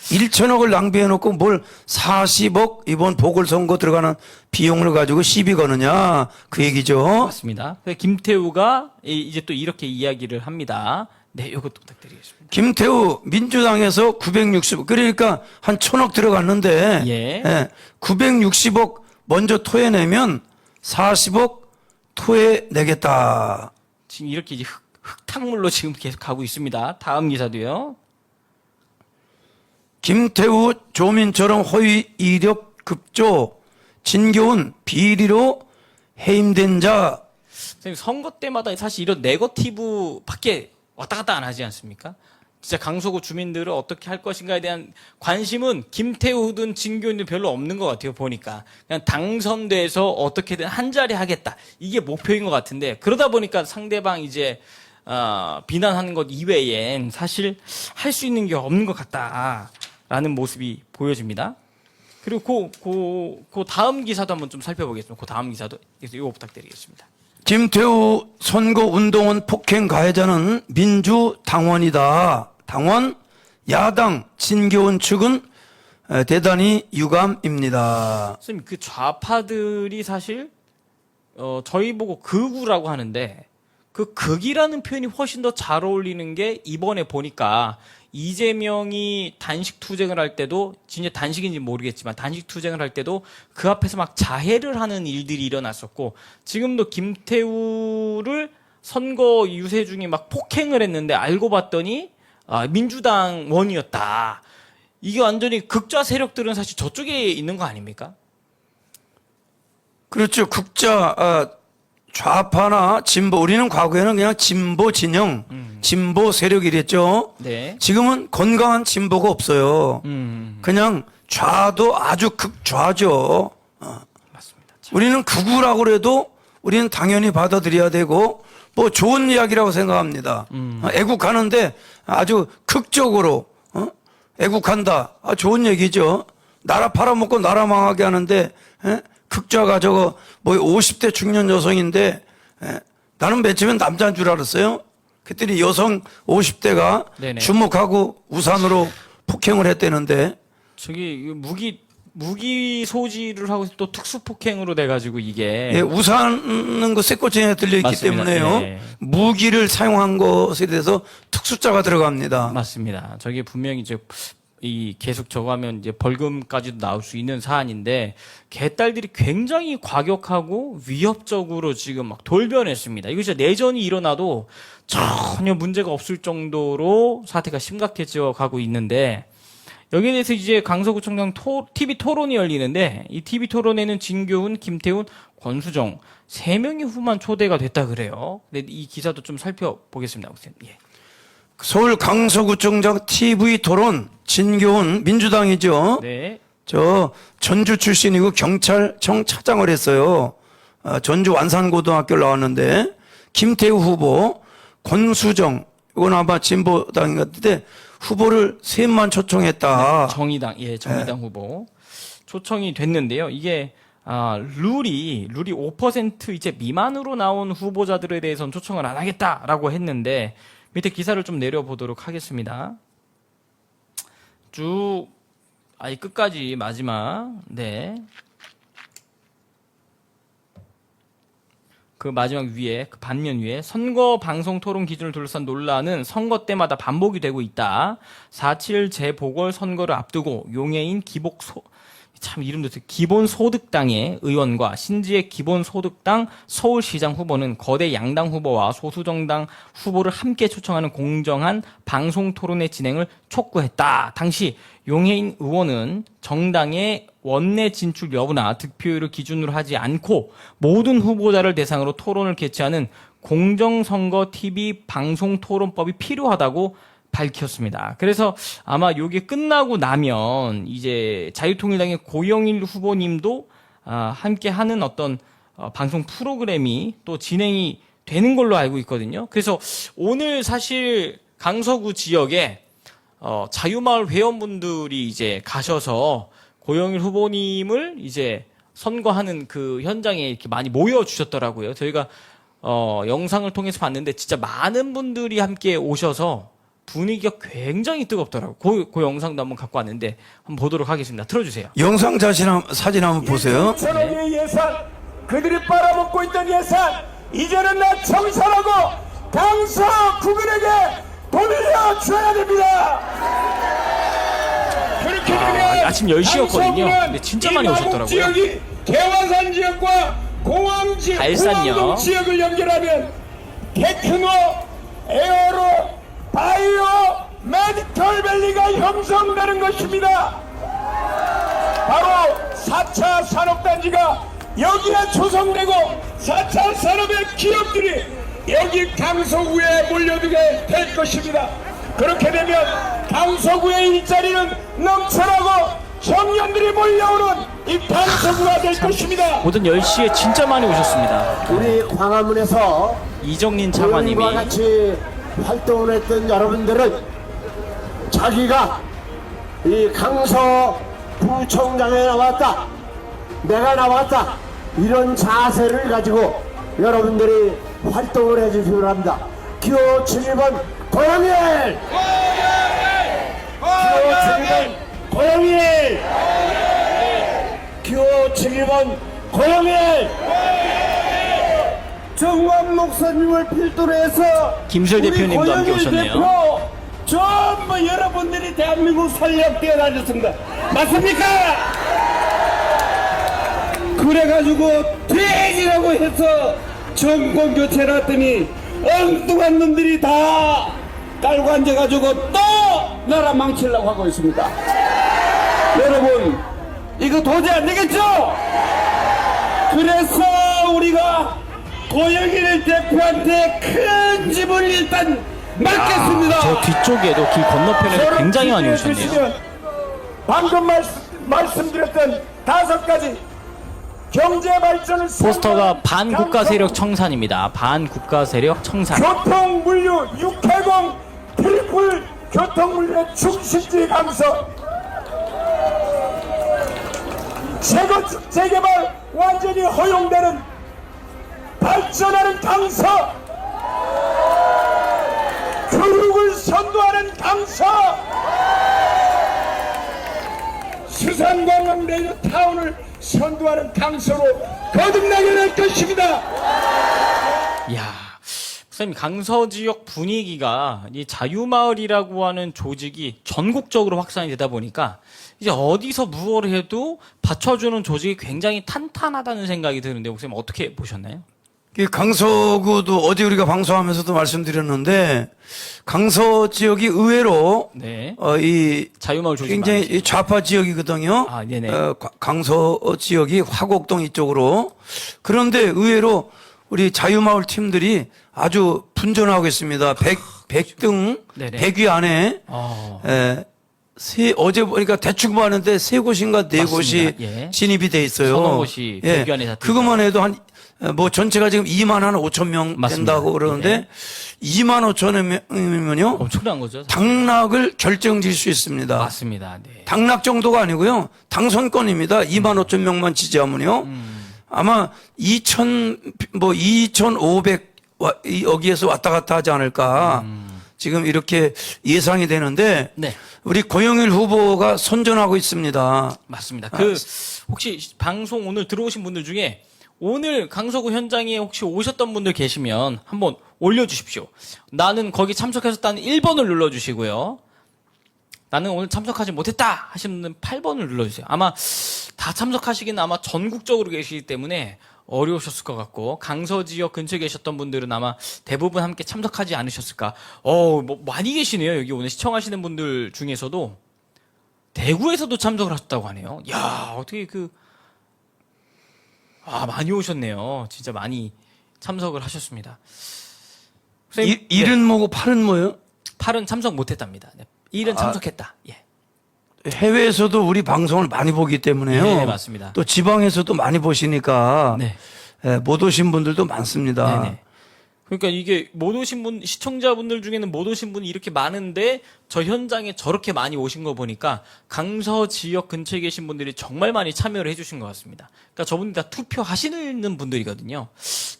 1천억을 낭비해놓고 뭘 40억 이번 보궐선거 들어가는 비용을 가지고 시비 거느냐 그 얘기죠. 맞습니다. 김태우가 이제 또 이렇게 이야기를 합니다. 네, 이것도 부탁드리겠습니다. 김태우 민주당에서 960억 그러니까 한 1,000억 들어갔는데 예. 960억 먼저 토해내면 40억 토해내겠다. 지금 이렇게 이제 흙탕물로 지금 계속 가고 있습니다. 다음 기사도요. 김태우 조민처럼 허위 이력 급조 진교훈 비리로 해임된 자. 선생님, 선거 때마다 사실 이런 네거티브밖에 왔다 갔다 안 하지 않습니까? 진짜 강서구 주민들을 어떻게 할 것인가에 대한 관심은 김태우든 진교훈든 별로 없는 것 같아요. 보니까 그냥 당선돼서 어떻게든 한 자리 하겠다 이게 목표인 것 같은데 그러다 보니까 상대방 이제 비난하는 것 이외엔 사실 할 수 있는 게 없는 것 같다라는 모습이 보여집니다. 그리고 그 다음 기사도 한번 좀 살펴보겠습니다. 그 다음 기사도 이거 부탁드리겠습니다. 김태우 선거운동원 폭행 가해자는 민주당원이다. 당원 야당 진교훈 측은 대단히 유감입니다. 선생님, 그 좌파들이 사실 저희 보고 극우라고 하는데 그 극이라는 표현이 훨씬 더 잘 어울리는 게 이번에 보니까 이재명이 단식 투쟁을 할 때도 진짜 단식인지 모르겠지만 단식 투쟁을 할 때도 그 앞에서 막 자해를 하는 일들이 일어났었고 지금도 김태우를 선거 유세 중에 막 폭행을 했는데 알고 봤더니 민주당원이었다. 이게 완전히 극좌 세력들은 사실 저쪽에 있는 거 아닙니까? 그렇죠. 국자 좌파나 진보 우리는 과거에는 그냥 진보 진영 진보 세력 이랬죠. 네. 지금은 건강한 진보가 없어요. 그냥 좌도 아주 극좌죠. 맞습니다. 우리는 극우라고 그래도 우리는 당연히 받아들여야 되고 뭐 좋은 이야기라고 생각합니다. 애국하는데 아주 극적으로 애국한다. 좋은 얘기죠. 나라 팔아먹고 나라 망하게 하는데 극좌가 저거 뭐 50대 중년 여성인데 나는 맨 처음엔 남자인 줄 알았어요. 그랬더니 여성 50대가 네네. 주먹하고 우산으로 폭행을 했다는데 저기 무기 소지를 하고 또 특수 폭행으로 돼 가지고 이게 예, 우산은 그 쇠꼬챙이에 들려있기 맞습니다. 때문에요. 예. 무기를 사용한 것에 대해서 특수자가 들어갑니다. 맞습니다. 저게 분명히 이제 이 계속 저거 하면 이제 벌금까지도 나올 수 있는 사안인데 개딸들이 굉장히 과격하고 위협적으로 지금 막 돌변했습니다. 이거 진짜 내전이 일어나도 전혀 문제가 없을 정도로 사태가 심각해져 가고 있는데 여기에 대해서 이제 강서구청장 TV 토론이 열리는데 이 TV 토론에는 진교훈, 김태훈, 권수정 3명의 후만 초대가 됐다 그래요. 근데 이 기사도 좀 살펴보겠습니다. 예. 서울 강서구청장 TV 토론 진교훈 민주당이죠. 네. 저 전주 출신이고 경찰청 차장을 했어요. 전주 완산고등학교를 나왔는데 김태우 후보, 권수정 이건 아마 진보당 같은데 후보를 3만 초청했다. 정의당 후보 초청이 됐는데요. 이게 룰이 5% 이제 미만으로 나온 후보자들에 대해서는 초청을 안 하겠다라고 했는데 밑에 기사를 좀 내려보도록 하겠습니다. 쭉 아예 끝까지 마지막 그 마지막 위에 그 반면 위에 선거 방송 토론 기준을 둘러싼 논란은 선거 때마다 반복이 되고 있다. 4.7 재보궐 선거를 앞두고 용해인 기본소득당의 의원과 신지혜 기본소득당 서울시장 후보는 거대 양당 후보와 소수정당 후보를 함께 초청하는 공정한 방송 토론의 진행을 촉구했다. 당시 용해인 의원은 정당의 원내 진출 여부나 득표율을 기준으로 하지 않고 모든 후보자를 대상으로 토론을 개최하는 공정선거 TV 방송 토론법이 필요하다고 밝혔습니다. 그래서 아마 요게 끝나고 나면 이제 자유통일당의 고영일 후보님도 함께 하는 어떤 방송 프로그램이 또 진행이 되는 걸로 알고 있거든요. 그래서 오늘 사실 강서구 지역에 자유마을 회원분들이 이제 가셔서 고영일 후보님을 이제 선거하는 그 현장에 이렇게 많이 모여 주셨더라고요. 저희가 영상을 통해서 봤는데 진짜 많은 분들이 함께 오셔서 분위기가 굉장히 뜨겁더라고요. 그 영상도 한번 갖고 왔는데 한번 보도록 하겠습니다. 틀어주세요. 영상 사진 한번 보세요. 2천억의 예산, 그들이 빨아먹고 있던 예산, 이제는 나 청산하고 강서 구민에게 돌려줘야 됩니다. 그렇게 되면 아침 10시였거든요. 근데 진짜 많이 오셨더라고요. 지역이 개화산 지역과 공항 지역, 알산역. 공항동 지역을 연결하면 테크노, 에어로, 바이오, 메디컬 밸리가 형성되는 것입니다. 바로 4차 산업단지가 여기에 조성되고 4차 산업의 기업들이 여기 강서구에 몰려들게 될 것입니다. 그렇게 되면 강서구의 일자리는 넘쳐나고 청년들이 몰려오는 이 강서구가 될 것입니다. 오전 10시에 진짜 많이 오셨습니다. 우리 광화문에서 이정린 차관님이 의원과 같이 활동을 했던 여러분들은 자기가 이 강서 구청장에 나왔다, 내가 나왔다, 이런 자세를 가지고 여러분들이 활동을 해주시기 바랍니다. 기호 7번 고영일! 기호 7번 고영일! 기호 7번 고영일! 정관 목사님을 필두로 해서 김수열 우리 대표님도 함께 고영일 오셨네요. 대표, 전부 여러분들이 대한민국 살려 뛰어다녔습니다. 맞습니까? 그래가지고 돼지라고 해서 정권 교체를 했더니 엉뚱한 놈들이 다 깔고 앉아가지고 또 나라 망치려고 하고 있습니다. 여러분, 이거 도저히 안 되겠죠? 그래서 우리가 고영일 대표한테 큰 집을 일단 맡겠습니다. 저 뒤쪽에도 길 건너편에 굉장히 많이 오셨네요. 주시면 방금 말씀드렸던 5가지 경제 발전을 포스터가 반국가 세력 청산입니다. 반국가 세력 청산. 교통 물류 680 트리플 교통 물류의 중심지 강서 재개발 완전히 허용되는 발전하는 강서, 교육을 선도하는 강서, 수산관광 레저 타운을 선도하는 강서로 거듭나게 될 것입니다. 이야, 선생님, 강서 지역 분위기가 이 자유마을이라고 하는 조직이 전국적으로 확산이 되다 보니까 이제 어디서 무엇을 해도 받쳐주는 조직이 굉장히 탄탄하다는 생각이 드는데 목사님 어떻게 보셨나요? 이 강서구도 어제 우리가 방송하면서도 말씀드렸는데 강서 지역이 의외로 네. 이 자유마을 조직 굉장히 이 좌파 지역이거든요. 아, 네네. 강서 지역이 화곡동 이쪽으로. 그런데 의외로 우리 자유마을 팀들이 아주 분전하고 있습니다. 100등, 네네. 100위 안에 어제 보니까 대충 봤는데 세 곳인가 네 맞습니다. 곳이 예. 진입이 돼 있어요. 서너 곳이 100위 안에 다 그것만 해도 뭐 전체가 지금 2만 한 5천 명 맞습니다. 된다고 그러는데 네. 2만 5천 명이면요. 엄청난 거죠. 당락을 결정질 수 있습니다. 맞습니다. 네. 당락 정도가 아니고요. 당선권입니다. 2만 5천 명만 지지하면요. 아마 2,500 여기에서 왔다 갔다 하지 않을까. 지금 이렇게 예상이 되는데 네. 우리 고영일 후보가 선전하고 있습니다. 맞습니다. 혹시 방송 오늘 들어오신 분들 중에 오늘 강서구 현장에 혹시 오셨던 분들 계시면 한번 올려주십시오. 나는 거기 참석했었다는 1번을 눌러주시고요. 나는 오늘 참석하지 못했다 하시는 분은 8번을 눌러주세요. 아마 다 참석하시기는 아마 전국적으로 계시기 때문에 어려우셨을 것 같고 강서 지역 근처에 계셨던 분들은 아마 대부분 함께 참석하지 않으셨을까. 뭐 많이 계시네요. 여기 오늘 시청하시는 분들 중에서도 대구에서도 참석을 하셨다고 하네요. 야, 어떻게 많이 오셨네요. 진짜 많이 참석을 하셨습니다. 선생님, 일은 뭐고 팔은 뭐예요? 8은 참석 못했답니다. 네. 1은 참석했다. 예. 해외에서도 우리 방송을 많이 보기 때문에요. 네, 맞습니다. 또 지방에서도 많이 보시니까 네. 못 오신 분들도 많습니다. 네네. 그러니까 이게 못 오신 분, 시청자분들 중에는 못 오신 분이 이렇게 많은데 저 현장에 저렇게 많이 오신 거 보니까 강서 지역 근처에 계신 분들이 정말 많이 참여를 해주신 것 같습니다. 그러니까 저분들 다 투표하시는 분들이거든요.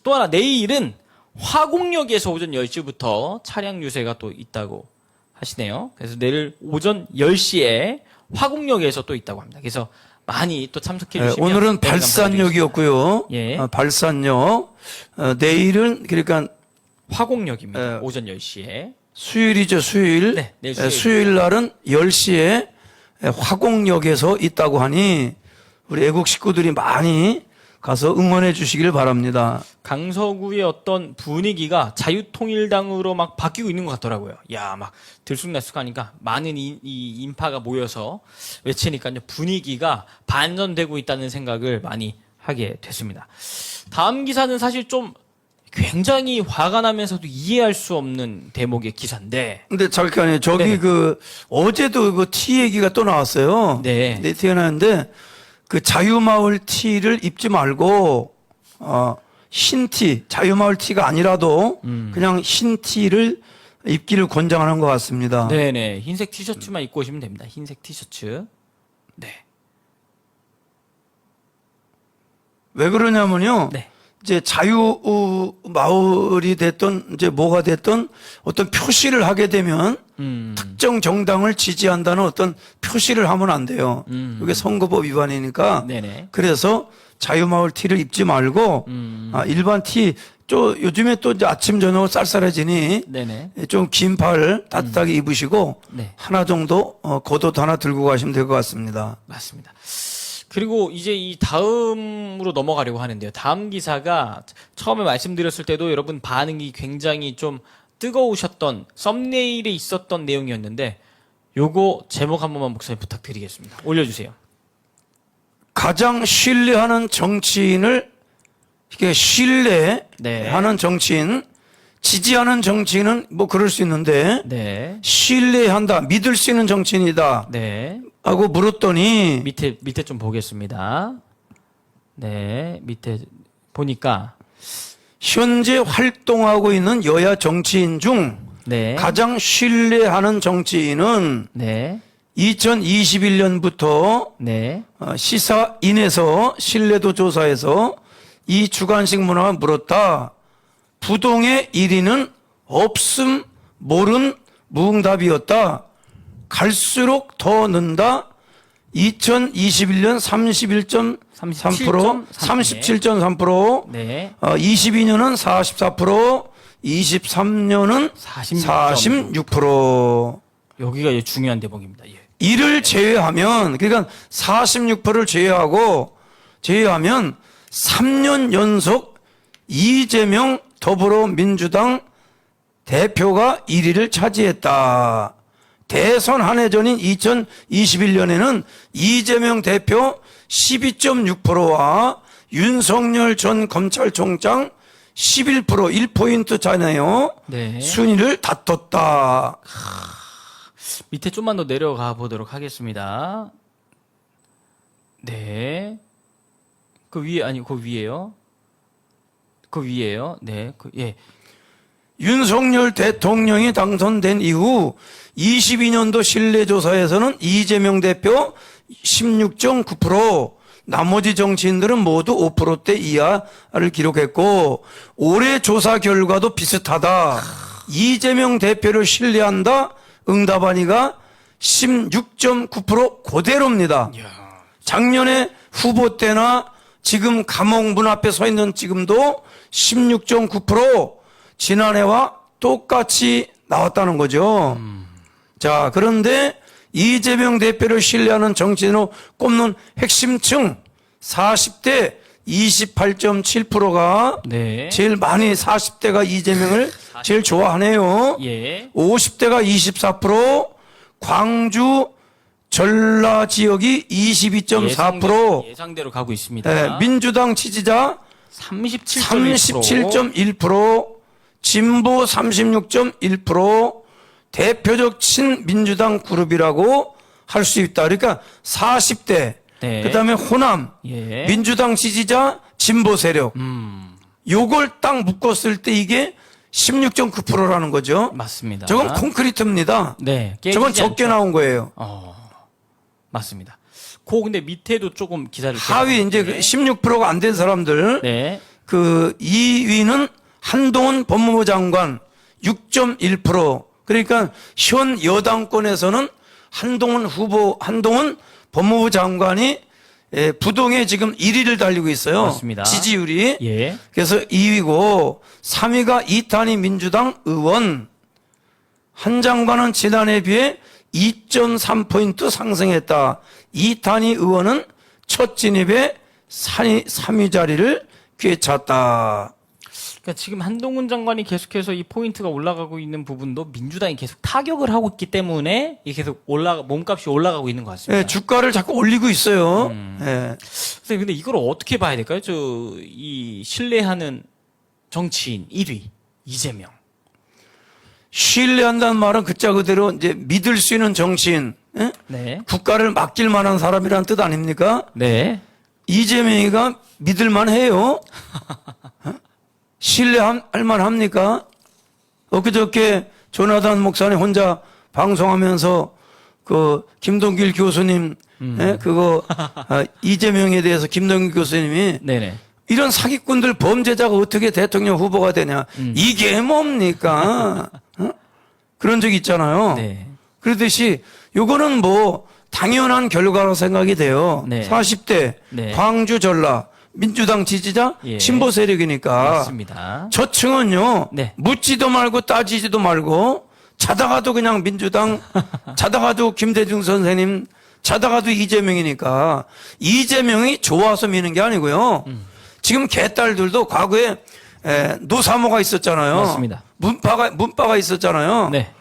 또 하나 내일은 화곡역에서 오전 10시부터 차량 유세가 또 있다고 하시네요. 그래서 내일 오전 10시에 화곡역에서 또 있다고 합니다. 그래서 많이 또 참석해 주시면 오늘은 매우 발산역이었고요. 예. 발산역. 내일은 그러니까 화곡역입니다. 오전 10시에. 수요일이죠, 수요일. 네, 내일 수요일. 수요일 날은 10시에 화곡역에서 있다고 하니 우리 애국 식구들이 많이 가서 응원해 주시길 바랍니다. 강서구의 어떤 분위기가 자유통일당으로 막 바뀌고 있는 것 같더라고요. 야, 막 들쑥날쑥하니까 많은 이 인파가 모여서 외치니까 분위기가 반전되고 있다는 생각을 많이 하게 됐습니다. 다음 기사는 사실 좀 굉장히 화가 나면서도 이해할 수 없는 대목의 기사인데. 근데 잠깐만요. 저기 네네. 어제도 그 티 얘기가 또 나왔어요. 네. 티가 나왔는데 그 자유마을 티를 입지 말고 흰 티, 자유마을 티가 아니라도 그냥 흰 티를 입기를 권장하는 것 같습니다. 네네. 흰색 티셔츠만 입고 오시면 됩니다. 흰색 티셔츠. 네. 왜 그러냐면요. 네. 이제 자유마을이 됐던 이제 뭐가 됐던 어떤 표시를 하게 되면 특정 정당을 지지한다는 어떤 표시를 하면 안 돼요. 이게 선거법 위반이니까. 네네. 그래서 자유마을 티를 입지 말고 일반 티. 요즘에 또 이제 아침 저녁 쌀쌀해지니 네네. 좀 긴 팔 따뜻하게 입으시고 네. 하나 정도 겉옷 하나 들고 가시면 될 것 같습니다. 맞습니다. 그리고 이제 이 다음으로 넘어가려고 하는데요. 다음 기사가 처음에 말씀드렸을 때도 여러분 반응이 굉장히 좀 뜨거우셨던 썸네일에 있었던 내용이었는데 요거 제목 한 번만 목사님 부탁드리겠습니다. 올려주세요. 가장 신뢰하는 정치인을 이렇게 신뢰하는 네. 정치인, 지지하는 정치인은 뭐 그럴 수 있는데 네. 신뢰한다, 믿을 수 있는 정치인이다 네. 하고 물었더니 밑에 좀 보겠습니다. 네. 밑에 보니까 현재 활동하고 있는 여야 정치인 중 네. 가장 신뢰하는 정치인은 네. 2021년부터 네. 시사인에서 신뢰도 조사에서 이 주간식 문화가 물었다. 부동의 1위는 없음, 모른, 무응답이었다. 갈수록 더 는다. 2021년 31.3%, 37.3%, 네. 22년은 44%, 23년은 46%. 여기가 이제 중요한 대목입니다. 예. 이를 제외하면, 그러니까 46%를 제외하면 3년 연속 이재명 더불어민주당 대표가 1위를 차지했다. 대선 한 해 전인 2021년에는 이재명 대표 12.6%와 윤석열 전 검찰총장 11% 1포인트 차네요. 네. 순위를 다퉜다. 밑에 좀만 더 내려가 보도록 하겠습니다. 네. 그 위에, 아니, 그 위에요. 그 위에요. 네. 예. 윤석열 대통령이 당선된 이후 22년도 신뢰조사에서는 이재명 대표 16.9%, 나머지 정치인들은 모두 5%대 이하를 기록했고, 올해 조사 결과도 비슷하다. 이재명 대표를 신뢰한다. 응답하니가 16.9% 그대로입니다. 작년에 후보 때나 지금 감옥 문 앞에 서 있는 지금도 16.9% 지난해와 똑같이 나왔다는 거죠. 자, 그런데 이재명 대표를 신뢰하는 정치인으로 꼽는 핵심층 40대 28.7%가 네. 제일 많이 40대가 이재명을 제일 좋아하네요. 예. 50대가 24%, 광주 전라 지역이 22.4%, 예상대로 가고 있습니다. 네, 민주당 지지자 37.1%, 진보 36.1%, 대표적 친민주당 그룹이라고 할 수 있다. 그러니까 40대, 네. 그다음에 호남, 예. 민주당 지지자, 진보 세력. 요걸 딱 묶었을 때 이게 16.9%라는 거죠. 맞습니다. 저건 콘크리트입니다. 네. 저건 깨지지 적게 않죠. 나온 거예요. 맞습니다. 근데 밑에도 조금 기사를 하위 이제 네. 16%가 안 된 사람들. 네. 그 2위는 한동훈 법무부 장관 6.1%. 그러니까 현 여당권에서는 한동훈 법무부 장관이 부동에 지금 1위를 달리고 있어요. 맞습니다. 지지율이. 예. 그래서 2위고 3위가 이탄희 민주당 의원. 한 장관은 지난해에 비해 2.3포인트 상승했다. 이탄희 의원은 첫 진입에 3위 자리를 꿰찼다. 그러니까 지금 한동훈 장관이 계속해서 이 포인트가 올라가고 있는 부분도 민주당이 계속 타격을 하고 있기 때문에 이 계속 몸값이 올라가고 있는 것 같습니다. 예, 주가를 자꾸 올리고 있어요. 예. 선생님, 근데 이걸 어떻게 봐야 될까요? 이 신뢰하는 정치인 1위 이재명. 신뢰한다는 말은 그자 그대로 이제 믿을 수 있는 정치인, 예? 네. 국가를 맡길 만한 사람이라는 뜻 아닙니까? 네. 이재명이가 믿을만 해요. 신뢰할 만합니까? 엊그저께 조나단 목사님 혼자 방송하면서 그 김동길 교수님, 예? 그거 이재명에 대해서 김동길 교수님이 네네. 이런 사기꾼들 범죄자가 어떻게 대통령 후보가 되냐. 이게 뭡니까? 어? 그런 적 있잖아요. 네. 그러듯이 요거는 뭐 당연한 결과로 생각이 돼요. 네. 40대 네. 광주 전라 민주당 지지자 예. 친보 세력이니까 맞습니다. 저층은요. 네. 묻지도 말고 따지지도 말고 자다가도 그냥 민주당 자다가도 김대중 선생님 자다가도 이재명이니까 이재명이 좋아서 미는 게 아니고요. 지금 개딸들도 과거에 노사모가 있었잖아요. 맞습니다. 문파가 있었잖아요. 네.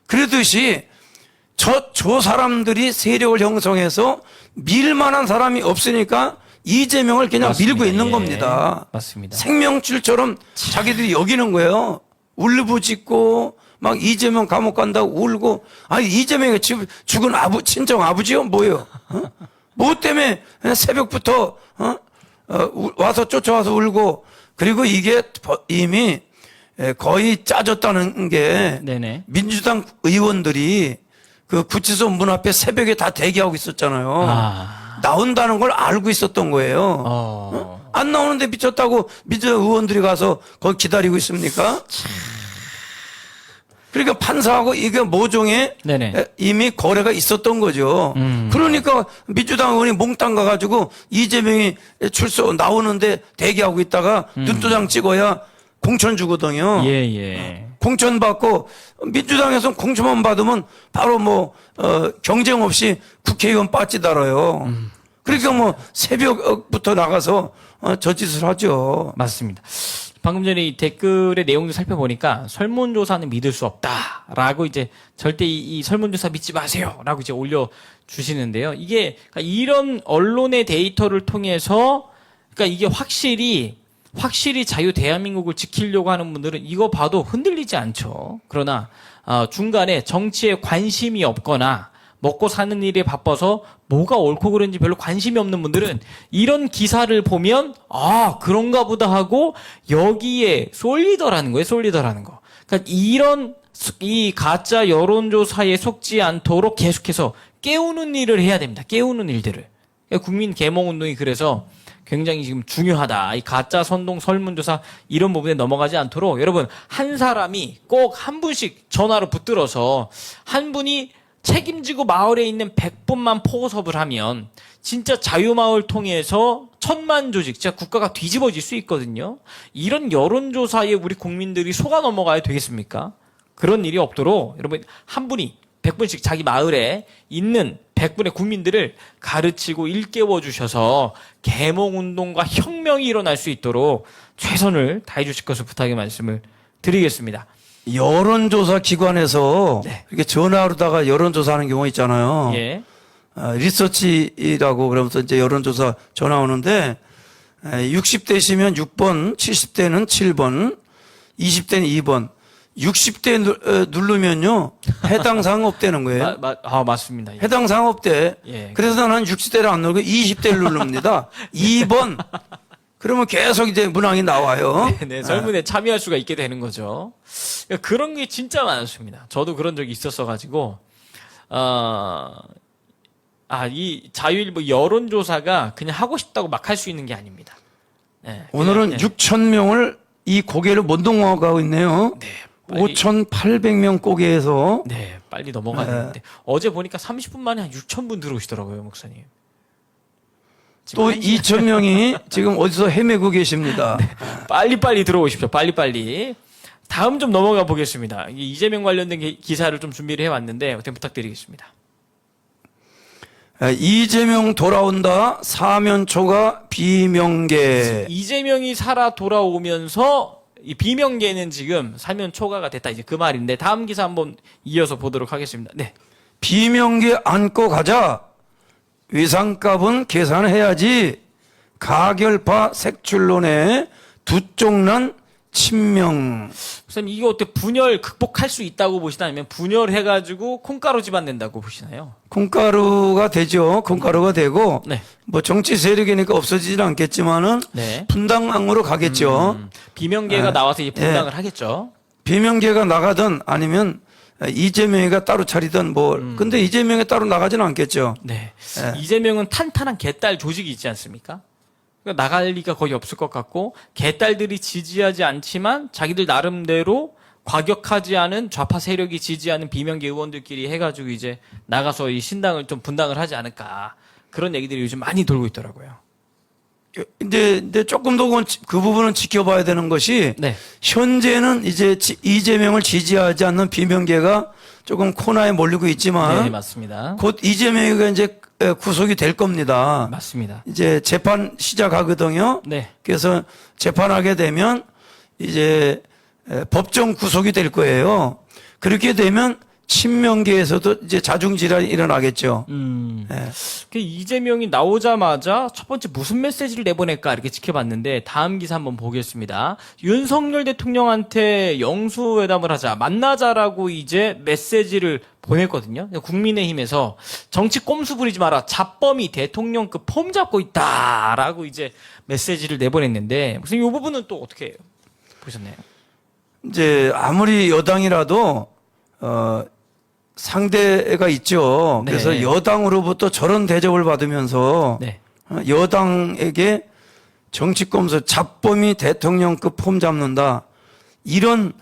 그러듯이 저 사람들이 세력을 형성해서 밀만한 사람이 없으니까 이재명을 그냥 맞습니다. 밀고 있는 예. 겁니다. 맞습니다. 생명줄처럼 자기들이 여기는 거예요. 울부짖고 막 이재명 감옥 간다고 울고 아니 이재명이 죽은 친정 아버지요 뭐요? 어? 뭐 때문에 새벽부터 와서 쫓아와서 울고 그리고 이게 이미 거의 짜졌다는 게 네네. 민주당 의원들이 그 구치소 문 앞에 새벽에 다 대기하고 있었잖아요. 나온다는 걸 알고 있었던 거예요. 안 나오는데 미쳤다고 민주당 의원들이 가서 거기 기다리고 있습니까? 그러니까 판사하고 이게 모종의 네네. 이미 거래가 있었던 거죠. 그러니까 민주당 의원이 몽땅 가가지고 이재명이 나오는데 대기하고 있다가 눈도장 찍어야 공천 주거든요. 예, 예. 공천 받고 민주당에서는 공천만 받으면 바로 뭐 경쟁 없이 국회의원 빠지 달아요. 그러니까 뭐 새벽부터 나가서 저 짓을 하죠. 맞습니다. 방금 전에 이 댓글의 내용도 살펴보니까 설문조사는 믿을 수 없다라고 이제 절대 이 설문조사 믿지 마세요라고 이제 올려주시는데요. 이게 그러니까 이런 언론의 데이터를 통해서 그러니까 이게 확실히 자유 대한민국을 지키려고 하는 분들은 이거 봐도 흔들리지 않죠. 그러나 중간에 정치에 관심이 없거나 먹고 사는 일에 바빠서 뭐가 옳고 그른지 별로 관심이 없는 분들은 이런 기사를 보면 아 그런가 보다 하고 여기에 쏠리더라는 거예요. 쏠리더라는 거. 그러니까 이런 이 가짜 여론조사에 속지 않도록 계속해서 깨우는 일을 해야 됩니다. 깨우는 일들을. 그러니까 국민 계몽운동이 그래서 굉장히 지금 중요하다. 이 가짜 선동 설문조사 이런 부분에 넘어가지 않도록 여러분 한 사람이 꼭 한 분씩 전화로 붙들어서 한 분이 책임지고 마을에 있는 100분만 포섭을 하면 진짜 자유마을 통해서 1000만 조직, 진짜 국가가 뒤집어질 수 있거든요. 이런 여론조사에 우리 국민들이 속아 넘어가야 되겠습니까? 그런 일이 없도록 여러분 한 분이 100분씩 자기 마을에 있는 100분의 국민들을 가르치고 일깨워 주셔서 계몽운동과 혁명이 일어날 수 있도록 최선을 다해 주실 것을 부탁의 말씀을 드리겠습니다. 여론조사 기관에서 네. 이렇게 전화로다가 여론조사하는 경우 있잖아요. 예. 리서치라고 그러면서 이제 여론조사 전화 오는데 60대시면 6번, 70대는 7번, 20대는 2번, 60대 누르면요 해당 사항 없다는 거예요. 맞습니다. 예. 해당 사항 없대. 예. 그래서 나는 60대를 안 누르고 20대를 누릅니다. 2번. 그러면 계속 이제 문항이 나와요. 네, 설문에 참여할 수가 있게 되는 거죠. 그러니까 그런 게 진짜 많습니다. 저도 그런 적이 있었어가지고, 이 자유일보 여론조사가 그냥 하고 싶다고 막 할 수 있는 게 아닙니다. 네, 오늘은 6,000명을 이 고개를 못 넘어가고 있네요. 네, 빨리, 5,800명 고개에서. 네, 빨리 넘어가야 되는데. 어제 보니까 30분 만에 한 6,000분 들어오시더라고요, 목사님. 또 2,000명이 지금 어디서 헤매고 계십니다. 네, 빨리빨리 들어오십시오. 빨리빨리. 다음 좀 넘어가 보겠습니다. 이재명 관련된 기사를 좀 준비를 해왔는데 어떻게 부탁드리겠습니다. 이재명 돌아온다. 사면초가 비명계. 이재명이 살아 돌아오면서 이 비명계는 지금 사면 초과가 됐다. 이제 그 말인데 다음 기사 한번 이어서 보도록 하겠습니다. 네. 비명계 안고 가자. 외상값은 계산해야지. 가결파 색출론에 두쪽난 친명. 선생님 이거 어떻게 분열 극복할 수 있다고 보시나 아니면 분열해가지고 콩가루 집안 된다고 보시나요? 콩가루가 되죠. 콩가루가 되고 네. 뭐 정치 세력이니까 없어지지는 않겠지만은 네. 분당항으로 가겠죠. 비명계가 나와서 이제 분당을 하겠죠. 비명계가 나가든 아니면 이재명이가 따로 차리든 뭐 근데 이재명이 따로 나가지는 않겠죠. 네. 네. 이재명은 탄탄한 개딸 조직이 있지 않습니까? 그러니까 나갈 리가 거의 없을 것 같고 개딸들이 지지하지 않지만 자기들 나름대로 과격하지 않은 좌파 세력이 지지하는 비명계 의원들끼리 해가지고 이제 나가서 이 신당을 좀 분당을 하지 않을까 그런 얘기들이 요즘 많이 돌고 있더라고요. 근데 조금 더 그 부분은 지켜봐야 되는 것이 네. 현재는 이제 이재명을 지지하지 않는 비명계가 조금 코너에 몰리고 있지만 네, 맞습니다. 곧 이재명이가 이제 구속이 될 겁니다. 맞습니다. 이제 재판 시작하거든요. 네. 그래서 재판하게 되면 이제 법정 구속이 될 거예요. 그렇게 되면 친명계에서도 이제 자중질환이 일어나겠죠. 예. 그 이재명이 나오자마자 첫 번째 무슨 메시지를 내보낼까 이렇게 지켜봤는데 다음 기사 한번 보겠습니다. 윤석열 대통령한테 영수회담을 하자, 만나자라고 이제 메시지를 보냈거든요. 국민의힘에서 정치 꼼수 부리지 마라. 잡범이 대통령급 폼 잡고 있다라고 이제 메시지를 내보냈는데 무슨 이 부분은 또 어떻게 보셨나요? 이제 아무리 여당이라도 상대가 있죠. 네. 그래서 여당으로부터 저런 대접을 받으면서 네. 여당에게 정치권에서 잡범이 대통령급 폼 잡는다. 이런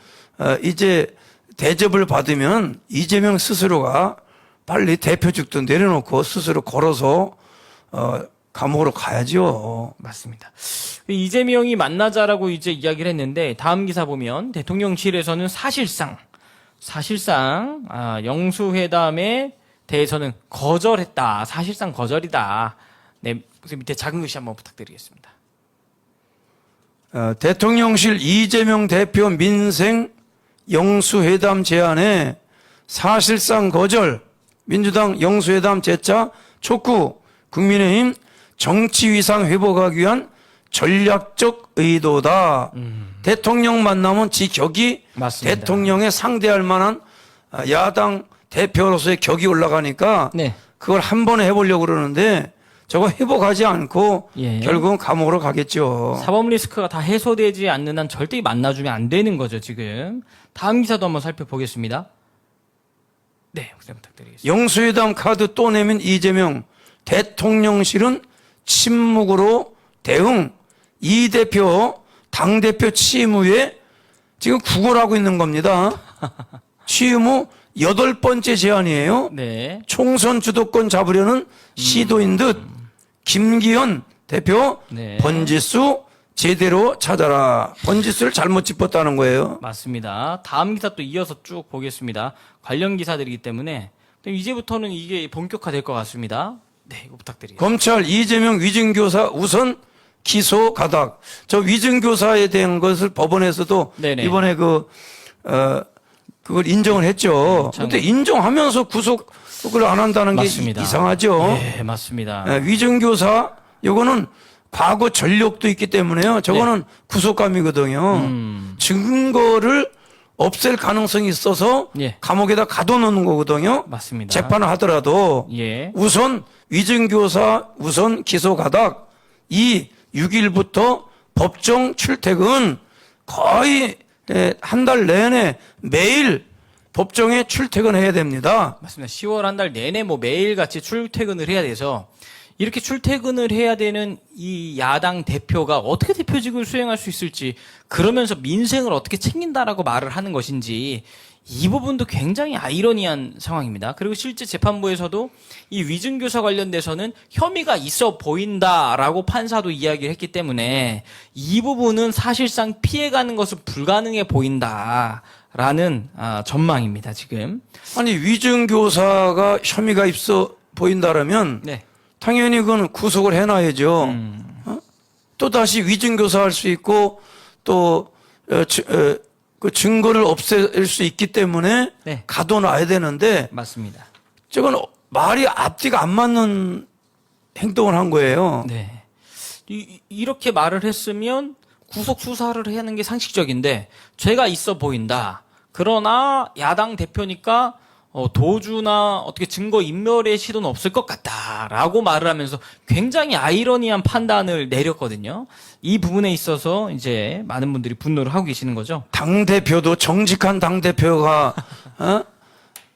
이제 대접을 받으면 이재명 스스로가 빨리 대표직도 내려놓고 스스로 걸어서 감옥으로 가야죠. 맞습니다. 이재명이 만나자라고 이제 이야기를 했는데 다음 기사 보면 대통령실에서는 사실상 영수회담에 대해서는 거절했다. 사실상 거절이다. 네, 그래서 밑에 작은 글씨 한번 부탁드리겠습니다. 대통령실 이재명 대표 민생 영수회담 제안에 사실상 거절, 민주당 영수회담 재차 촉구, 국민의힘 정치위상 회복하기 위한 전략적 의도다. 대통령 만나면 지 격이 맞습니다. 대통령에 상대할 만한 야당 대표로서의 격이 올라가니까 네. 그걸 한 번에 해보려고 그러는데 저거 회복하지 않고 예. 결국은 감옥으로 가겠죠. 사법 리스크가 다 해소되지 않는 한 절대 만나주면 안 되는 거죠, 지금. 다음 기사도 한번 살펴보겠습니다. 네, 부탁드리겠습니다. 영수회담 카드 또 내민 이재명, 대통령실은 침묵으로 대응, 이 대표 당대표 취임 후에 지금 구걸하고 있는 겁니다. 취임 후 8번째 제안이에요. 네. 총선 주도권 잡으려는 시도인 듯 김기현 대표 네. 번지수 제대로 찾아라. 번지수를 잘못 짚었다는 거예요. 맞습니다. 다음 기사 또 이어서 쭉 보겠습니다. 관련 기사들이기 때문에 이제부터는 이게 본격화될 것 같습니다. 네, 이거 부탁드리겠습니다. 검찰 이재명 위증교사 우선 기소 가닥. 저 위증교사에 대한 것을 법원에서도 네네. 이번에 그걸 인정을 했죠. 그런데 인정하면서 구속을 안 한다는 맞습니다. 게 이상하죠. 네, 맞습니다. 위증교사 요거는 과거 전력도 있기 때문에요. 저거는 네. 구속감이거든요. 증거를 없앨 가능성이 있어서 예. 감옥에다 가둬놓는 거거든요. 맞습니다. 재판을 하더라도 예. 우선 위증교사 우선 기소 가닥 6일부터 법정 출퇴근 거의 한 달 내내 매일 법정에 출퇴근해야 됩니다. 맞습니다. 10월 한 달 내내 뭐 매일같이 출퇴근을 해야 돼서 이렇게 출퇴근을 해야 되는 이 야당 대표가 어떻게 대표직을 수행할 수 있을지, 그러면서 민생을 어떻게 챙긴다라고 말을 하는 것인지, 이 부분도 굉장히 아이러니한 상황입니다. 그리고 실제 재판부에서도 이 위증교사 관련돼서는 혐의가 있어 보인다라고 판사도 이야기를 했기 때문에 이 부분은 사실상 피해가는 것은 불가능해 보인다라는 전망입니다, 지금. 아니 위증교사가 혐의가 있어 보인다라면 네. 당연히 그건 구속을 해놔야죠. 또 다시 위증교사 할 수 있고 또 그 증거를 없앨 수 있기 때문에 네. 가둬놔야 되는데 맞습니다. 저건 말이 앞뒤가 안 맞는 행동을 한 거예요. 네. 이렇게 말을 했으면 구속 수사를 하는 게 상식적인데 죄가 있어 보인다. 그러나 야당 대표니까 도주나 어떻게 증거 인멸의 시도는 없을 것 같다라고 말을 하면서 굉장히 아이러니한 판단을 내렸거든요. 이 부분에 있어서 이제 많은 분들이 분노를 하고 계시는 거죠. 당대표도 정직한 당대표가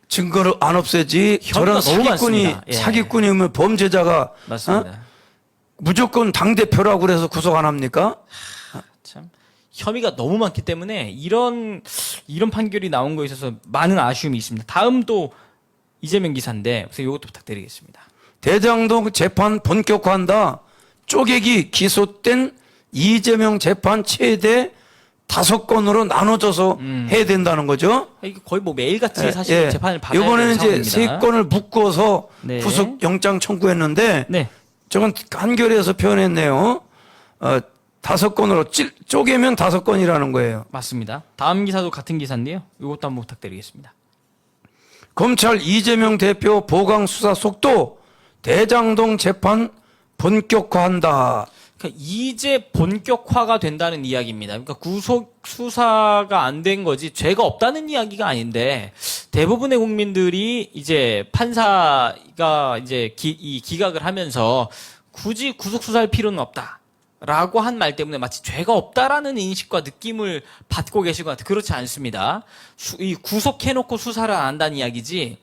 증거를 안 없애지 저런 너무 사기꾼이 많습니다. 예. 사기꾼이면 범죄자가 맞습니다. 무조건 당대표라고 그래서 구속 안 합니까? 참 혐의가 너무 많기 때문에 이런 판결이 나온 거에 있어서 많은 아쉬움이 있습니다. 다음 또 이재명 기사인데 그래서 이것도 부탁드리겠습니다. 대장동 재판 본격화한다. 쪼개기 기소된 이재명 재판 최대 5건으로 나눠져서 해야 된다는 거죠. 이거 거의 뭐 매일같이 사실 재판을 받아야 이번에는 되는 이제 상황입니다. 3건을 묶어서 네. 구속 영장 청구했는데 네. 저건 한결에서 표현했네요. 5건으로 쪼개면 5건이라는 거예요. 맞습니다. 다음 기사도 같은 기사인데요. 이것도 한번 부탁드리겠습니다. 검찰 이재명 대표 보강 수사 속도 대장동 재판 본격화한다. 그러니까 이제 본격화가 된다는 이야기입니다. 그러니까 구속 수사가 안 된 거지 죄가 없다는 이야기가 아닌데 대부분의 국민들이 이제 판사가 이제 이 기각을 하면서 굳이 구속 수사할 필요는 없다라고 한 말 때문에 마치 죄가 없다라는 인식과 느낌을 받고 계신 것 같아요. 그렇지 않습니다. 이 구속해놓고 수사를 안 한다는 이야기지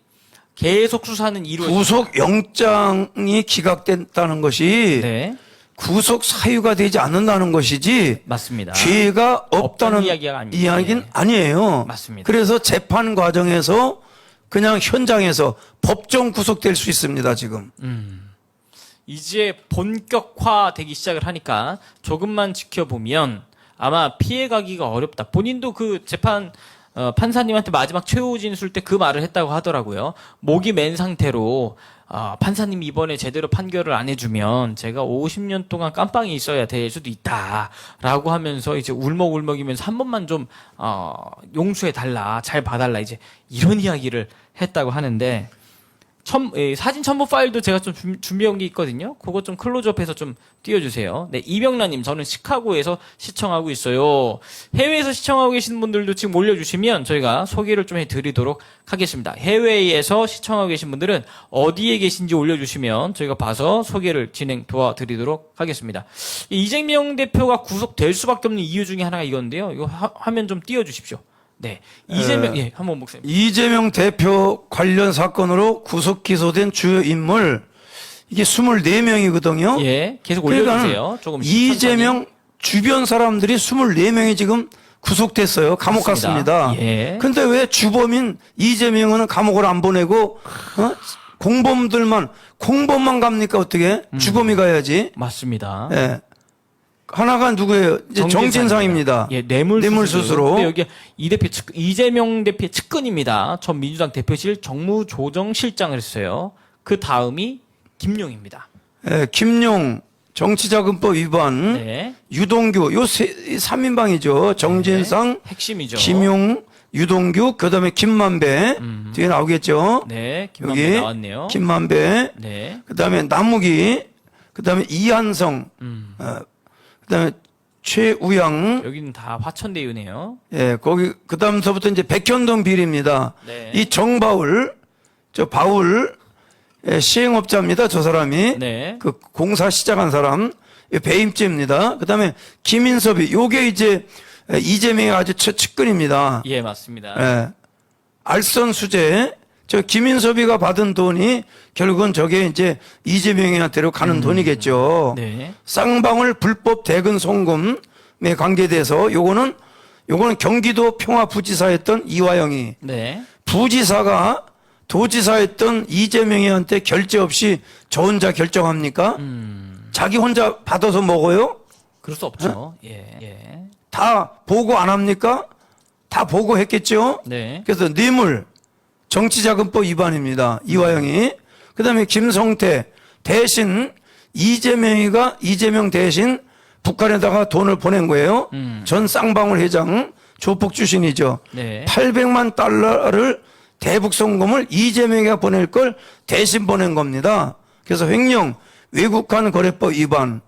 계속 수사는 구속 영장이 기각됐다는 것이 네. 구속 사유가 되지 않는다는 것이지 맞습니다. 죄가 없다는 이야기가 아닙니다. 이야기는 네. 아니에요. 맞습니다. 그래서 재판 과정에서 그냥 현장에서 법정 구속될 수 있습니다. 지금. 이제 본격화되기 시작을 하니까 조금만 지켜보면 아마 피해가기가 어렵다. 본인도 그 재판 판사님한테 마지막 최후 진술 때 그 말을 했다고 하더라고요. 목이 맨 상태로 판사님이 이번에 제대로 판결을 안 해주면 제가 50년 동안 깜빵에 있어야 될 수도 있다라고 하면서 이제 울먹울먹이면서 한 번만 좀 용서해 달라, 잘 봐달라, 이제 이런 이야기를 했다고 하는데 사진 첨부 파일도 제가 좀 준비한 게 있거든요. 그거 좀 클로즈업해서 좀 띄워주세요. 네, 이병라님, 저는 시카고에서 시청하고 있어요. 해외에서 시청하고 계시는 분들도 지금 올려주시면 저희가 소개를 좀 해드리도록 하겠습니다. 해외에서 시청하고 계신 분들은 어디에 계신지 올려주시면 저희가 봐서 소개를 도와드리도록 하겠습니다. 이재명 대표가 구속될 수밖에 없는 이유 중에 하나가 이건데요. 이거 화면 좀 띄워주십시오. 네, 이재명, 예, 한번 목사님. 이재명 대표 관련 사건으로 구속 기소된 주요 인물 이게 24명이거든요. 예, 계속 올려주세요. 조금 이재명 주변 사람들이 24명이 지금 구속됐어요. 감옥 맞습니다. 갔습니다. 예. 근데 왜 주범인 이재명은 감옥을 안 보내고 공범만 갑니까? 어떻게? 주범이 가야지. 맞습니다. 예. 하나가 누구예요? 이제 정진상입니다. 예, 뇌물수수로. 근데 여기 이재명 대표의 측근입니다. 전 민주당 대표실 정무조정실장을 했어요. 그 다음이 김용입니다. 예, 김용 정치자금법 위반, 네. 유동규 요 3인방이죠. 정진상, 네, 핵심이죠. 김용, 유동규, 그다음에 김만배 뒤에 나오겠죠. 네, 김만배 여기 나왔네요. 김만배, 네. 그다음에 남욱이, 그다음에 이한성, 그다음에 최우양, 여기는 다 화천대유네요. 예, 거기 그다음서부터 이제 백현동 비리입니다. 네. 이 정바울, 바울 예, 시행업자입니다. 저 사람이 네. 그 공사 시작한 사람 배임죄입니다. 그다음에 김인섭이 요게 이제 이재명의 아주 측근입니다. 예, 맞습니다. 예, 알선 수재. 저 김인섭이가 받은 돈이 결국은 저게 이제 이재명한테로 가는 돈이겠죠. 네. 쌍방울 불법 대근 송금에 관계돼서 요거는 경기도 평화부지사였던 이화영이 네. 부지사가 도지사였던 이재명이한테 결제 없이 저 혼자 결정합니까? 자기 혼자 받아서 먹어요? 그럴 수 없죠. 예. 예. 다 보고 안 합니까? 다 보고했겠죠? 네. 그래서 뇌물 정치자금법 위반입니다. 이화영이. 그다음에 김성태 대신 이재명 대신 북한에다가 돈을 보낸 거예요. 전 쌍방울 회장 조폭 출신이죠. 네. 800만 달러를 대북 송금을 이재명이가 보낼 걸 대신 보낸 겁니다. 그래서 횡령 외국환 거래법 위반.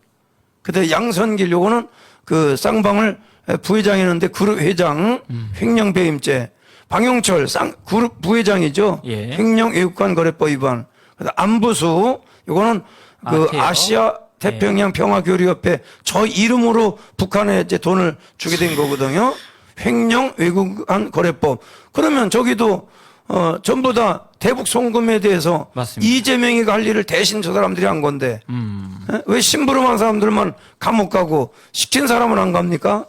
그다음에 양선길 요거는 그 쌍방울 부회장이었는데 그룹 회장 횡령 배임죄. 방용철 그룹 부회장이죠. 예. 횡령 외국환 거래법 위반. 그다음 안부수 요거는 그 아시아 태평양 평화교류협회 저 이름으로 북한에 이제 돈을 주게 된 거거든요. 횡령 외국환 거래법. 그러면 저기도 전부 다 대북 송금에 대해서 맞습니다. 이재명이 갈 일을 대신 저 사람들이 한 건데 왜 심부름한 사람들만 감옥 가고 시킨 사람은 안 갑니까?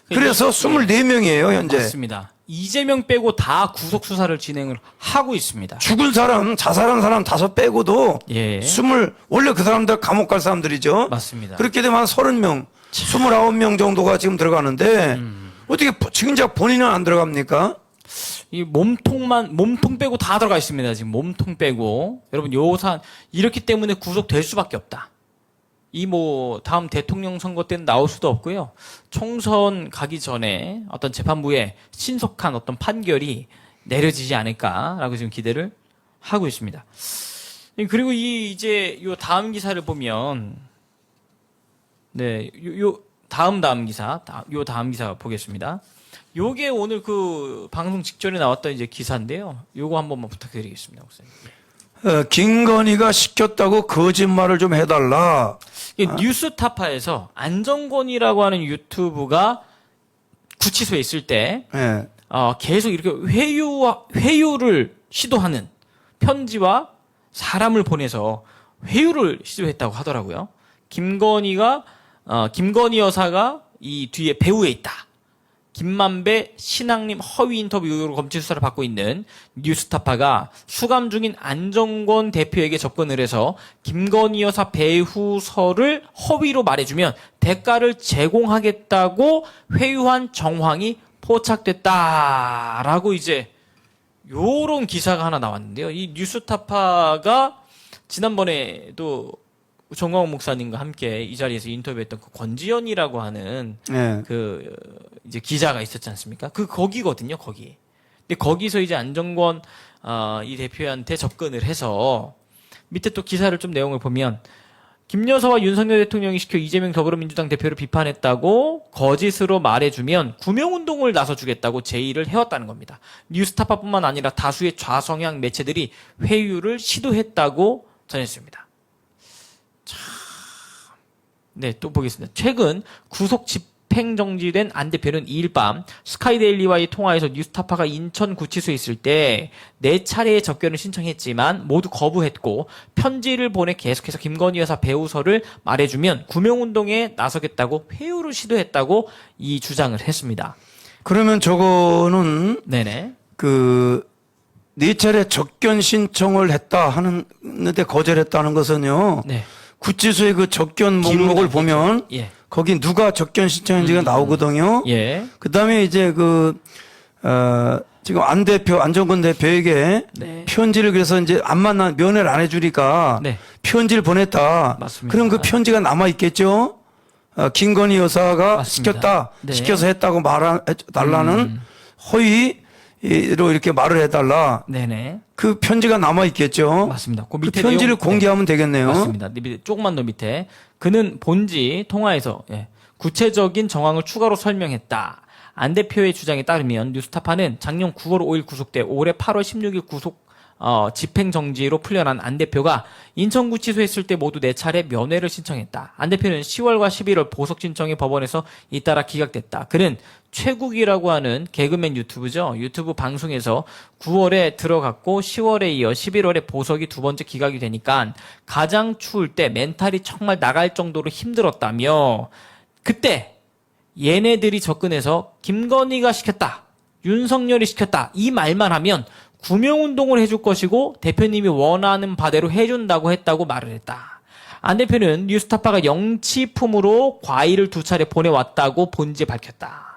그래서 24명이에요 현재. 맞습니다. 이재명 빼고 다 구속 수사를 진행을 하고 있습니다. 죽은 사람, 자살한 사람 5 빼고도 예. 원래 그 사람들 감옥 갈 사람들이죠. 맞습니다. 그렇게 되면 한 30명, 29명 정도가 지금 들어가는데 어떻게 증인작 본인은 안 들어갑니까? 이 몸통 빼고 다 들어가 있습니다. 지금 몸통 빼고. 여러분, 이렇기 때문에 구속될 수밖에 없다. 다음 대통령 선거 때는 나올 수도 없고요. 총선 가기 전에 어떤 재판부의 신속한 어떤 판결이 내려지지 않을까라고 지금 기대를 하고 있습니다. 그리고 이제 다음 기사를 보면, 네, 다음 기사 보겠습니다. 요게 오늘 그 방송 직전에 나왔던 이제 기사인데요. 요거 한 번만 부탁드리겠습니다, 목사님. 김건희가 시켰다고 거짓말을 좀 해달라. 뉴스타파에서 안정권이라고 하는 유튜브가 구치소에 있을 때 예. 계속 이렇게 회유를 시도하는 편지와 사람을 보내서 회유를 시도했다고 하더라고요. 김건희 여사가 이 뒤에 배후에 있다. 김만배 신앙림 허위 인터뷰 의혹으로 검찰 수사를 받고 있는 뉴스타파가 수감 중인 안정권 대표에게 접근을 해서 김건희 여사 배후설을 허위로 말해주면 대가를 제공하겠다고 회유한 정황이 포착됐다라고 이제 요런 기사가 하나 나왔는데요. 이 뉴스타파가 지난번에도 정광훈 목사님과 함께 이 자리에서 인터뷰했던 그 권지현이라고 하는 네. 그 이제 기자가 있었지 않습니까? 거기거든요, 거기. 근데 거기서 이제 안정권 이 대표한테 접근을 해서 밑에 또 기사를 좀 내용을 보면 김 여사와 윤석열 대통령이 시켜 이재명 더불어민주당 대표를 비판했다고 거짓으로 말해주면 구명운동을 나서주겠다고 제의를 해왔다는 겁니다. 뉴스타파뿐만 아니라 다수의 좌성향 매체들이 회유를 시도했다고 전했습니다. 네, 또 보겠습니다. 최근 구속 집행정지된 안 대표는 2일 밤 스카이데일리와의 통화에서 뉴스타파가 인천구치소에 있을 때 4차례의 접견을 신청했지만 모두 거부했고 편지를 보내 계속해서 김건희 여사 배우설을 말해주면 구명운동에 나서겠다고 회유를 시도했다고 이 주장을 했습니다. 그러면 저거는 네네. 그 4차례 접견 신청을 했다 하는데 거절했다는 것은요. 네. 구치소의 그 접견 목록을 보면 예. 거기 누가 접견 신청했는지가 나오거든요. 예. 그다음에 이제 지금 안정권 대표에게 네. 편지를 그래서 이제 안 만나 면회를 안 해주니까 네. 편지를 보냈다. 맞습니다. 그럼 그 편지가 남아 있겠죠. 김건희 여사가 맞습니다. 시켰다, 네. 시켜서 했다고 말해달라는 허위로 이렇게 말을 해달라. 네네. 그 편지가 남아 있겠죠. 맞습니다. 그 편지를 내용, 공개하면 되겠네요. 맞습니다. 밑에, 조금만 더 밑에. 그는 본지 통화에서 구체적인 정황을 추가로 설명했다. 안 대표의 주장에 따르면 뉴스타파는 작년 9월 5일 구속돼 올해 8월 16일 구속 집행정지로 풀려난 안 대표가 인천구치소에 있을 때 모두 4차례 면회를 신청했다. 안 대표는 10월과 11월 보석 신청이 법원에서 잇따라 기각됐다. 그는 최국이라고 하는 개그맨 유튜브죠. 유튜브 방송에서 9월에 들어갔고 10월에 이어 11월에 보석이 2번째 기각이 되니까 가장 추울 때 멘탈이 정말 나갈 정도로 힘들었다며 그때 얘네들이 접근해서 김건희가 시켰다. 윤석열이 시켰다. 이 말만 하면 구명운동을 해줄 것이고 대표님이 원하는 바대로 해준다고 했다고 말을 했다. 안 대표는 뉴스타파가 영치품으로 과일을 2차례 보내왔다고 본지에 밝혔다.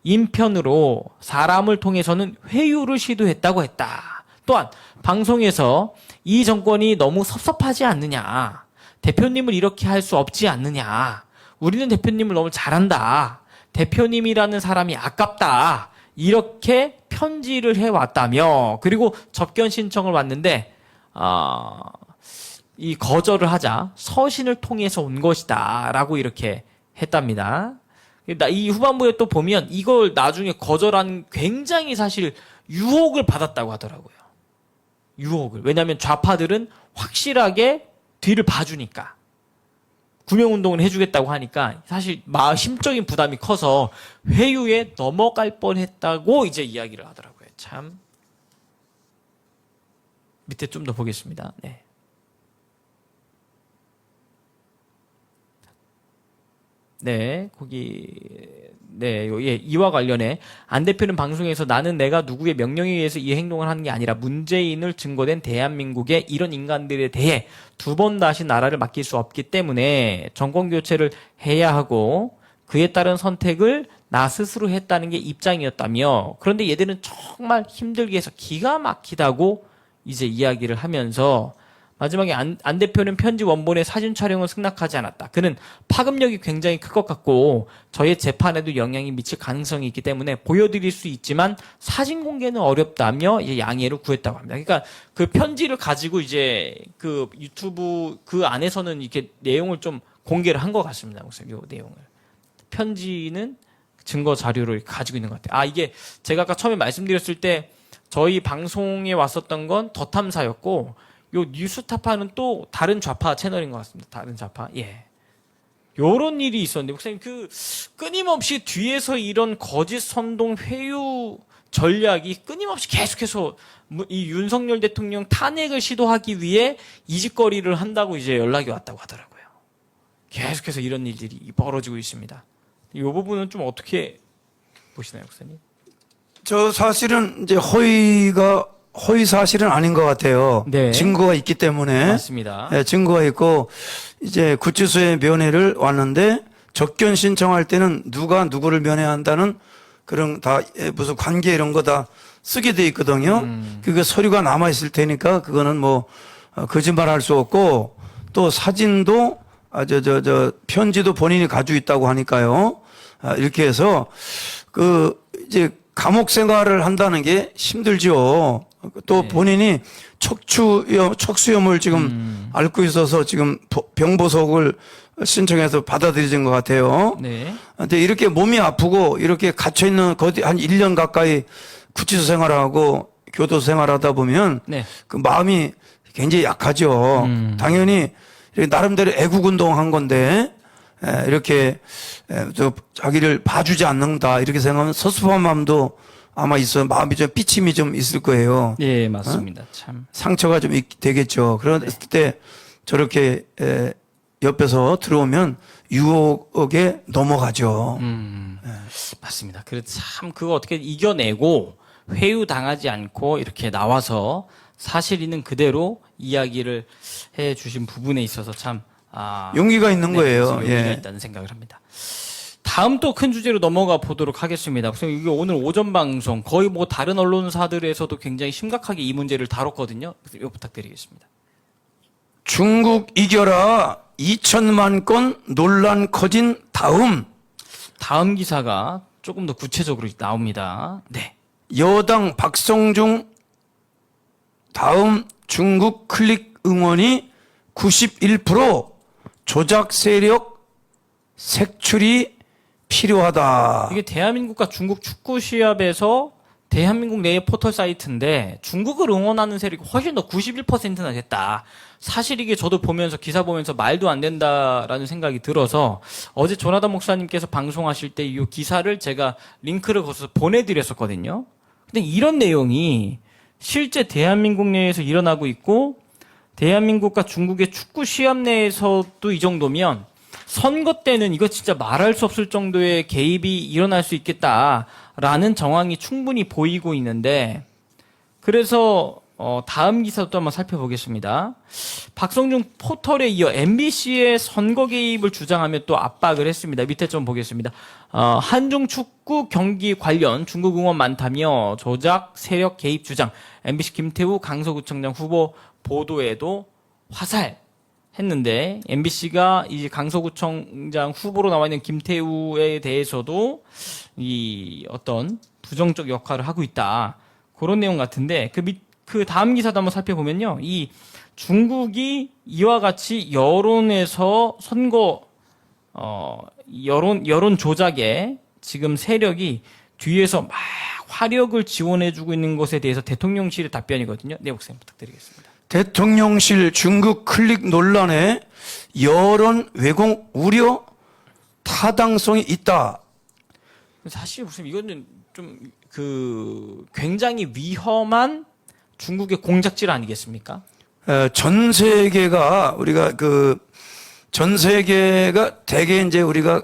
인편으로 사람을 통해서는 회유를 시도했다고 했다. 또한 방송에서 이 정권이 너무 섭섭하지 않느냐. 대표님을 이렇게 할 수 없지 않느냐. 우리는 대표님을 너무 잘한다. 대표님이라는 사람이 아깝다. 이렇게 편지를 해왔다며 그리고 접견 신청을 왔는데 이 거절을 하자 서신을 통해서 온 것이다 라고 이렇게 했답니다. 이 후반부에 또 보면 이걸 나중에 거절한 굉장히 사실 유혹을 받았다고 하더라고요. 유혹을. 왜냐하면 좌파들은 확실하게 뒤를 봐주니까. 구명운동을 해주겠다고 하니까 사실 심적인 부담이 커서 회유에 넘어갈 뻔했다고 이제 이야기를 하더라고요. 참. 밑에 좀 더 보겠습니다. 네. 네, 이와 관련해 안 대표는 방송에서 나는 내가 누구의 명령에 의해서 이 행동을 하는 게 아니라 문재인을 증거된 대한민국의 이런 인간들에 대해 2번 다시 나라를 맡길 수 없기 때문에 정권 교체를 해야 하고 그에 따른 선택을 나 스스로 했다는 게 입장이었다며 그런데 얘들은 정말 힘들게 해서 기가 막히다고 이제 이야기를 하면서 마지막에 안 대표는 편지 원본의 사진 촬영을 승낙하지 않았다. 그는 파급력이 굉장히 클 것 같고 저의 재판에도 영향이 미칠 가능성이 있기 때문에 보여드릴 수 있지만 사진 공개는 어렵다며 이제 양해를 구했다고 합니다. 그러니까 그 편지를 가지고 이제 그 유튜브 그 안에서는 이렇게 내용을 좀 공개를 한 것 같습니다. 목사님, 이 내용을. 편지는 증거 자료를 가지고 있는 것 같아요. 이게 제가 아까 처음에 말씀드렸을 때 저희 방송에 왔었던 건 더 탐사였고 요 뉴스타파는 또 다른 좌파 채널인 것 같습니다. 다른 좌파. 예. 요런 일이 있었는데, 목사님, 끊임없이 뒤에서 이런 거짓 선동 회유 전략이 끊임없이 계속해서 이 윤석열 대통령 탄핵을 시도하기 위해 이짓거리를 한다고 이제 연락이 왔다고 하더라고요. 계속해서 이런 일들이 벌어지고 있습니다. 이 부분은 좀 어떻게 보시나요, 목사님? 저 사실은 이제 허위 사실은 아닌 것 같아요. 네. 증거가 있기 때문에. 맞습니다. 예, 증거가 있고 이제 구치소에 면회를 왔는데 접견 신청할 때는 누가 누구를 면회한다는 그런 다 무슨 관계 이런 거 다 쓰게 돼 있거든요. 그게 서류가 남아 있을 테니까 그거는 뭐 거짓말할 수 없고 또 사진도 편지도 본인이 가지고 있다고 하니까요. 이렇게 해서 이제 감옥 생활을 한다는 게 힘들죠. 또 본인이 척수염을 지금 앓고 있어서 지금 병보석을 신청해서 받아들여진 것 같아요. 네. 근데 이렇게 몸이 아프고 이렇게 갇혀있는 거의 한 1년 가까이 구치소 생활하고 교도소 생활하다 보면 네. 그 마음이 굉장히 약하죠. 당연히 이렇게 나름대로 애국운동한 건데 이렇게 자기를 봐주지 않는다 이렇게 생각하면 섭섭한 마음도 아마 있어요. 마음이 좀 삐침이 좀 있을 거예요. 예, 맞습니다. 참. 상처가 좀 되겠죠. 그랬을 때 저렇게 옆에서 들어오면 유혹에 넘어가죠. 맞습니다. 그래서 참 그거 어떻게 이겨내고 회유 당하지 않고 이렇게 나와서 사실 있는 그대로 이야기를 해 주신 부분에 있어서 참 용기가 있는 거예요. 용기가 예. 있다는 생각을 합니다. 다음 또 큰 주제로 넘어가 보도록 하겠습니다. 이게 오늘 오전 방송 거의 뭐 다른 언론사들에서도 굉장히 심각하게 이 문제를 다뤘거든요. 그래서 이거 부탁드리겠습니다. 중국 이겨라 2천만 건 논란 커진 다음 기사가 조금 더 구체적으로 나옵니다. 네. 여당 박성중 다음 중국 클릭 응원이 91% 조작 세력 색출이 필요하다. 이게 대한민국과 중국 축구 시합에서 대한민국 내의 포털 사이트인데 중국을 응원하는 세력이 훨씬 더 91%나 됐다. 사실 이게 저도 보면서 기사 보면서 말도 안 된다라는 생각이 들어서 어제 조나단 목사님께서 방송하실 때 이 기사를 제가 링크를 거쳐서 보내드렸었거든요. 근데 이런 내용이 실제 대한민국 내에서 일어나고 있고 대한민국과 중국의 축구 시합 내에서도 이 정도면 선거 때는 이거 진짜 말할 수 없을 정도의 개입이 일어날 수 있겠다라는 정황이 충분히 보이고 있는데 그래서 다음 기사도 한번 살펴보겠습니다. 박성중 포털에 이어 MBC의 선거 개입을 주장하며 또 압박을 했습니다. 밑에 좀 보겠습니다. 한중 축구 경기 관련 중국 응원 많다며 조작 세력 개입 주장. MBC 김태우 강서구청장 후보 보도에도 화살했는데 MBC가 이제 강서구청장 후보로 나와 있는 김태우에 대해서도 이 어떤 부정적 역할을 하고 있다. 그런 내용 같은데 그 다음 기사도 한번 살펴보면요. 이 중국이 이와 같이 여론에서 선거 여론 조작에 지금 세력이 뒤에서 막 화력을 지원해주고 있는 것에 대해서 대통령실의 답변이거든요. 네, 목사님 부탁드리겠습니다. 대통령실 중국 클릭 논란에 여론 왜곡 우려 타당성이 있다. 사실 목사님 이거는 좀 굉장히 위험한 중국의 공작질 아니겠습니까? 전 세계가 전 세계가 대개 이제 우리가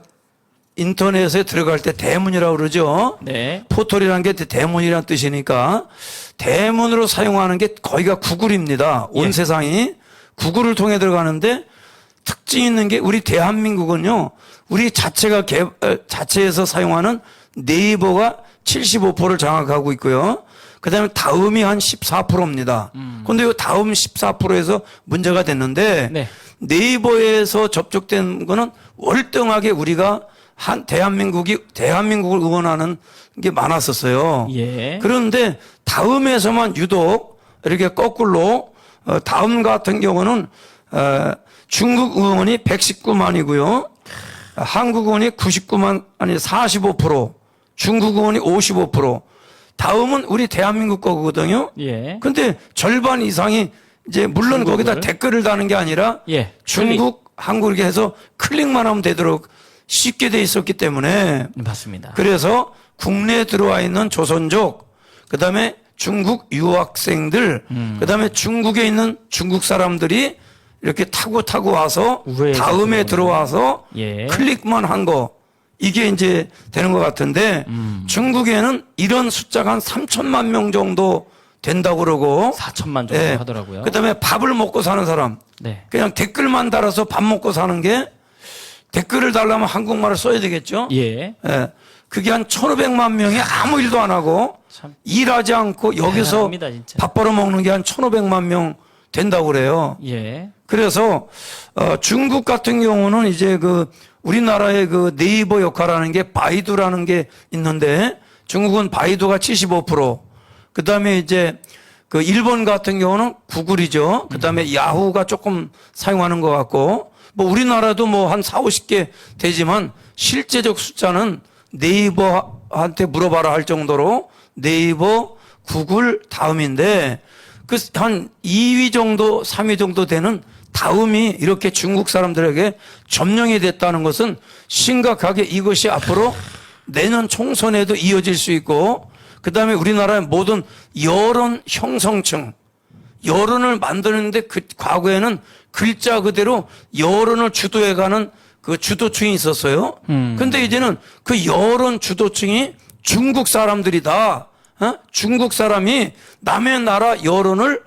인터넷에 들어갈 때 대문이라고 그러죠. 네. 포털이라는 게 대문이라는 뜻이니까 대문으로 사용하는 게 거의가 구글입니다. 온 예. 세상이 구글을 통해 들어가는데 특징 있는 게 우리 대한민국은요. 우리 자체에서 사용하는 네이버가 75%를 장악하고 있고요. 그다음에 다음이 한 14%입니다. 그런데 이 다음 14%에서 문제가 됐는데 네. 네이버에서 접촉된 거는 월등하게 우리가 대한민국을 응원하는 게 많았었어요. 예. 그런데 다음에서만 유독 이렇게 거꾸로 다음 같은 경우는 중국 응원이 119만이고요. 한국 응원이 99만 아니 45%, 중국 응원이 55%. 다음은 우리 대한민국 거거든요. 예. 근데 절반 이상이 이제 물론 중국을? 거기다 댓글을 다는 게 아니라 예. 중국, 한국 이렇게 해서 클릭만 하면 되도록 쉽게 돼 있었기 때문에 맞습니다. 그래서 국내에 들어와 있는 조선족, 그다음에 중국 유학생들, 그다음에 중국에 있는 중국 사람들이 이렇게 타고 와서 우회해서 다음에 들어오는. 들어와서 예. 클릭만 한 거 이게 이제 되는 것 같은데 중국에는 이런 숫자가 한 3천만 명 정도 된다고 그러고 4천만 정도 예. 하더라고요. 그다음에 밥을 먹고 사는 사람 네. 그냥 댓글만 달아서 밥 먹고 사는 게 댓글을 달라면 한국말을 써야 되겠죠. 예. 예. 그게 한 1,500만 명이 아무 일도 안 하고 참 일하지 않고 여기서 대단합니다, 진짜. 밥 벌어 먹는 게 한 1,500만 명 된다고 그래요. 예. 그래서 중국 같은 경우는 이제 그 우리나라의 그 네이버 역할하는 게 바이두라는 게 있는데 중국은 바이두가 75%, 그다음에 이제 그 일본 같은 경우는 구글이죠. 그다음에 야후가 조금 사용하는 것 같고 뭐 우리나라도 뭐 한 4, 50개 되지만 실제적 숫자는 네이버한테 물어봐라 할 정도로 네이버, 구글 다음인데 그 한 2위 정도, 3위 정도 되는 다음이 이렇게 중국 사람들에게 점령이 됐다는 것은 심각하게 이것이 앞으로 내년 총선에도 이어질 수 있고 그다음에 우리나라의 모든 여론 형성층, 여론을 만드는데 그 과거에는 글자 그대로 여론을 주도해가는 그 주도층이 있었어요. 근데 이제는 그 여론 주도층이 중국 사람들이다. 중국 사람이 남의 나라 여론을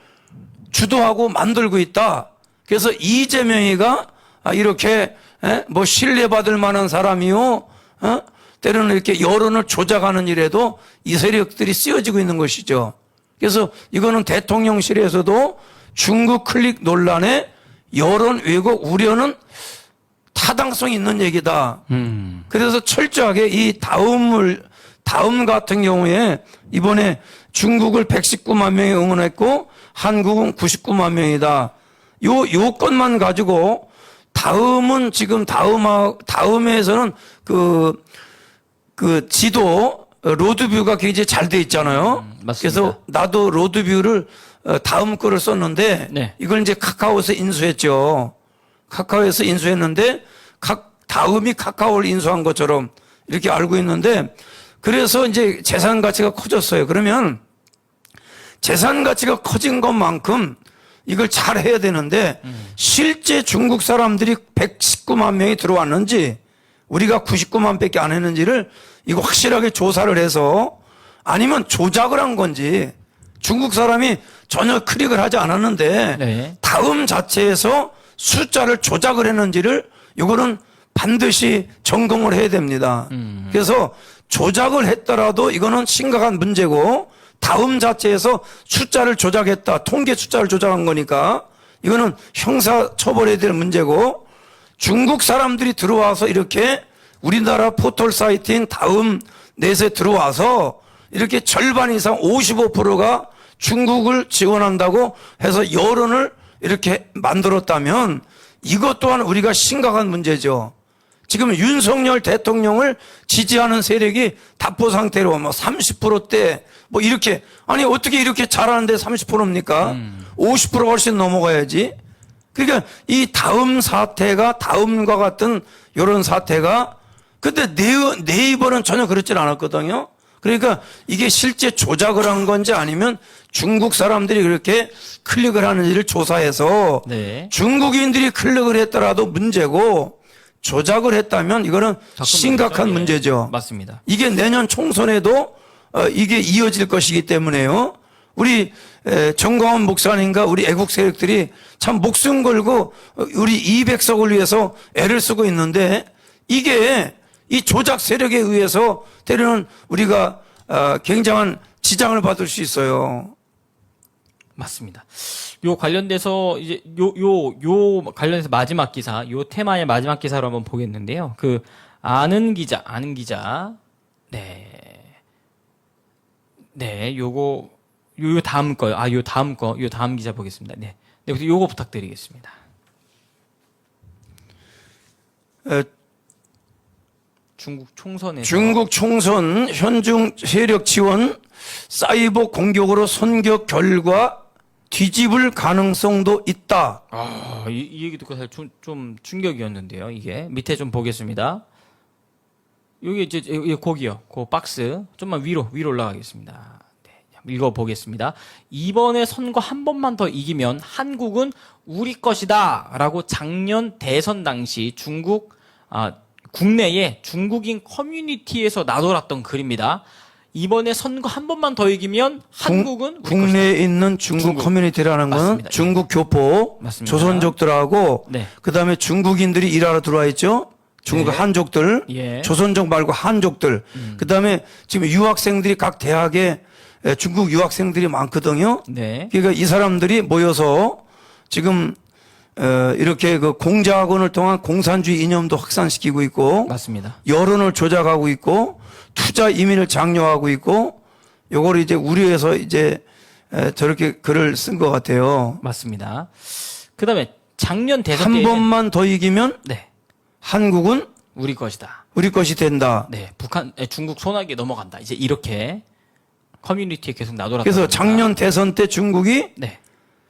주도하고 만들고 있다. 그래서 이재명이가 이렇게 뭐 신뢰받을 만한 사람이요. 때로는 이렇게 여론을 조작하는 일에도 이 세력들이 쓰여지고 있는 것이죠. 그래서 이거는 대통령실에서도 중국 클릭 논란의 여론 왜곡 우려는 타당성 있는 얘기다. 그래서 철저하게 이 다음 같은 경우에 이번에 중국을 119만 명이 응원했고 한국은 99만 명이다. 요 건만 가지고 다음은 지금 다음에서는 그 지도 로드뷰가 굉장히 잘 돼 있잖아요. 맞습니다. 그래서 나도 로드뷰를 다음 거를 썼는데 네. 이걸 이제 카카오에서 인수했죠. 카카오에서 인수했는데 다음이 카카오를 인수한 것처럼 이렇게 알고 있는데 그래서 이제 재산 가치가 커졌어요. 그러면 재산 가치가 커진 것만큼 이걸 잘 해야 되는데 실제 중국 사람들이 119만 명이 들어왔는지 우리가 99만 밖에 안 했는지를 이거 확실하게 조사를 해서 아니면 조작을 한 건지 중국 사람이 전혀 클릭을 하지 않았는데 네. 다음 자체에서 숫자를 조작을 했는지를 이거는 반드시 점검을 해야 됩니다. 그래서 조작을 했더라도 이거는 심각한 문제고 다음 자체에서 숫자를 조작했다. 통계 숫자를 조작한 거니까 이거는 형사 처벌해야 될 문제고 중국 사람들이 들어와서 이렇게 우리나라 포털 사이트인 다음 넷에 들어와서 이렇게 절반 이상 55%가 중국을 지원한다고 해서 여론을 이렇게 만들었다면 이것 또한 우리가 심각한 문제죠. 지금 윤석열 대통령을 지지하는 세력이 답보 상태로 뭐 30%대 뭐 이렇게 아니 어떻게 이렇게 잘하는데 30%입니까? 50% 훨씬 넘어가야지. 그러니까 이 다음 사태가 다음과 같은 이런 사태가 근데 네이버는 전혀 그렇진 않았거든요. 그러니까 이게 실제 조작을 한 건지 아니면 중국 사람들이 그렇게 클릭을 하는지를 조사해서 네. 중국인들이 클릭을 했더라도 문제고 조작을 했다면 이거는 심각한 예. 문제죠. 맞습니다. 이게 내년 총선에도 이게 이어질 것이기 때문에요. 우리 정광훈 목사님과 우리 애국 세력들이 참 목숨 걸고 우리 200석을 위해서 애를 쓰고 있는데 이게 이 조작 세력에 의해서 때로는 우리가 굉장한 지장을 받을 수 있어요. 맞습니다. 요 관련돼서 이제 요 관련해서 마지막 기사, 요 테마의 마지막 기사로 한번 보겠는데요. 그 아는 기자. 네, 요거 요 다음 거요. 요 다음 기사 보겠습니다. 네. 네, 요거 부탁드리겠습니다. 중국 총선 현중 세력 지원 사이버 공격으로 선거 결과 뒤집을 가능성도 있다. 이 얘기 듣고 사실 좀 충격이었는데요. 이게 밑에 좀 보겠습니다. 여기 이제 거기요. 그 박스 좀만 위로 올라가겠습니다. 네, 읽어보겠습니다. 이번에 선거 한 번만 더 이기면 한국은 우리 것이다라고 작년 대선 당시 중국 국내에 중국인 커뮤니티에서 나돌았던 글입니다. 이번에 선거 한 번만 더 이기면 한국은 우리 국내에 있는 중국 커뮤니티라는 건 맞습니다. 중국 교포, 맞습니다. 조선족들하고 네. 그다음에 중국인들이 일하러 들어와 있죠. 중국 네. 한족들, 예. 조선족 말고 한족들. 그다음에 지금 유학생들이 각 대학에 중국 유학생들이 많거든요. 네. 그러니까 이 사람들이 모여서 지금 이렇게 그 공자학원을 통한 공산주의 이념도 확산시키고 있고 맞습니다. 여론을 조작하고 있고 투자 이민을 장려하고 있고 요거를 이제 우려해서 이제 저렇게 글을 쓴 것 같아요. 맞습니다. 그다음에 작년 대선 한 때에는 번만 더 이기면 네. 한국은 우리 것이다. 우리 것이 된다. 네. 중국 손아귀에 넘어간다. 이제 이렇게 커뮤니티에 계속 나돌았다. 그래서 작년 대선 때 중국이 네.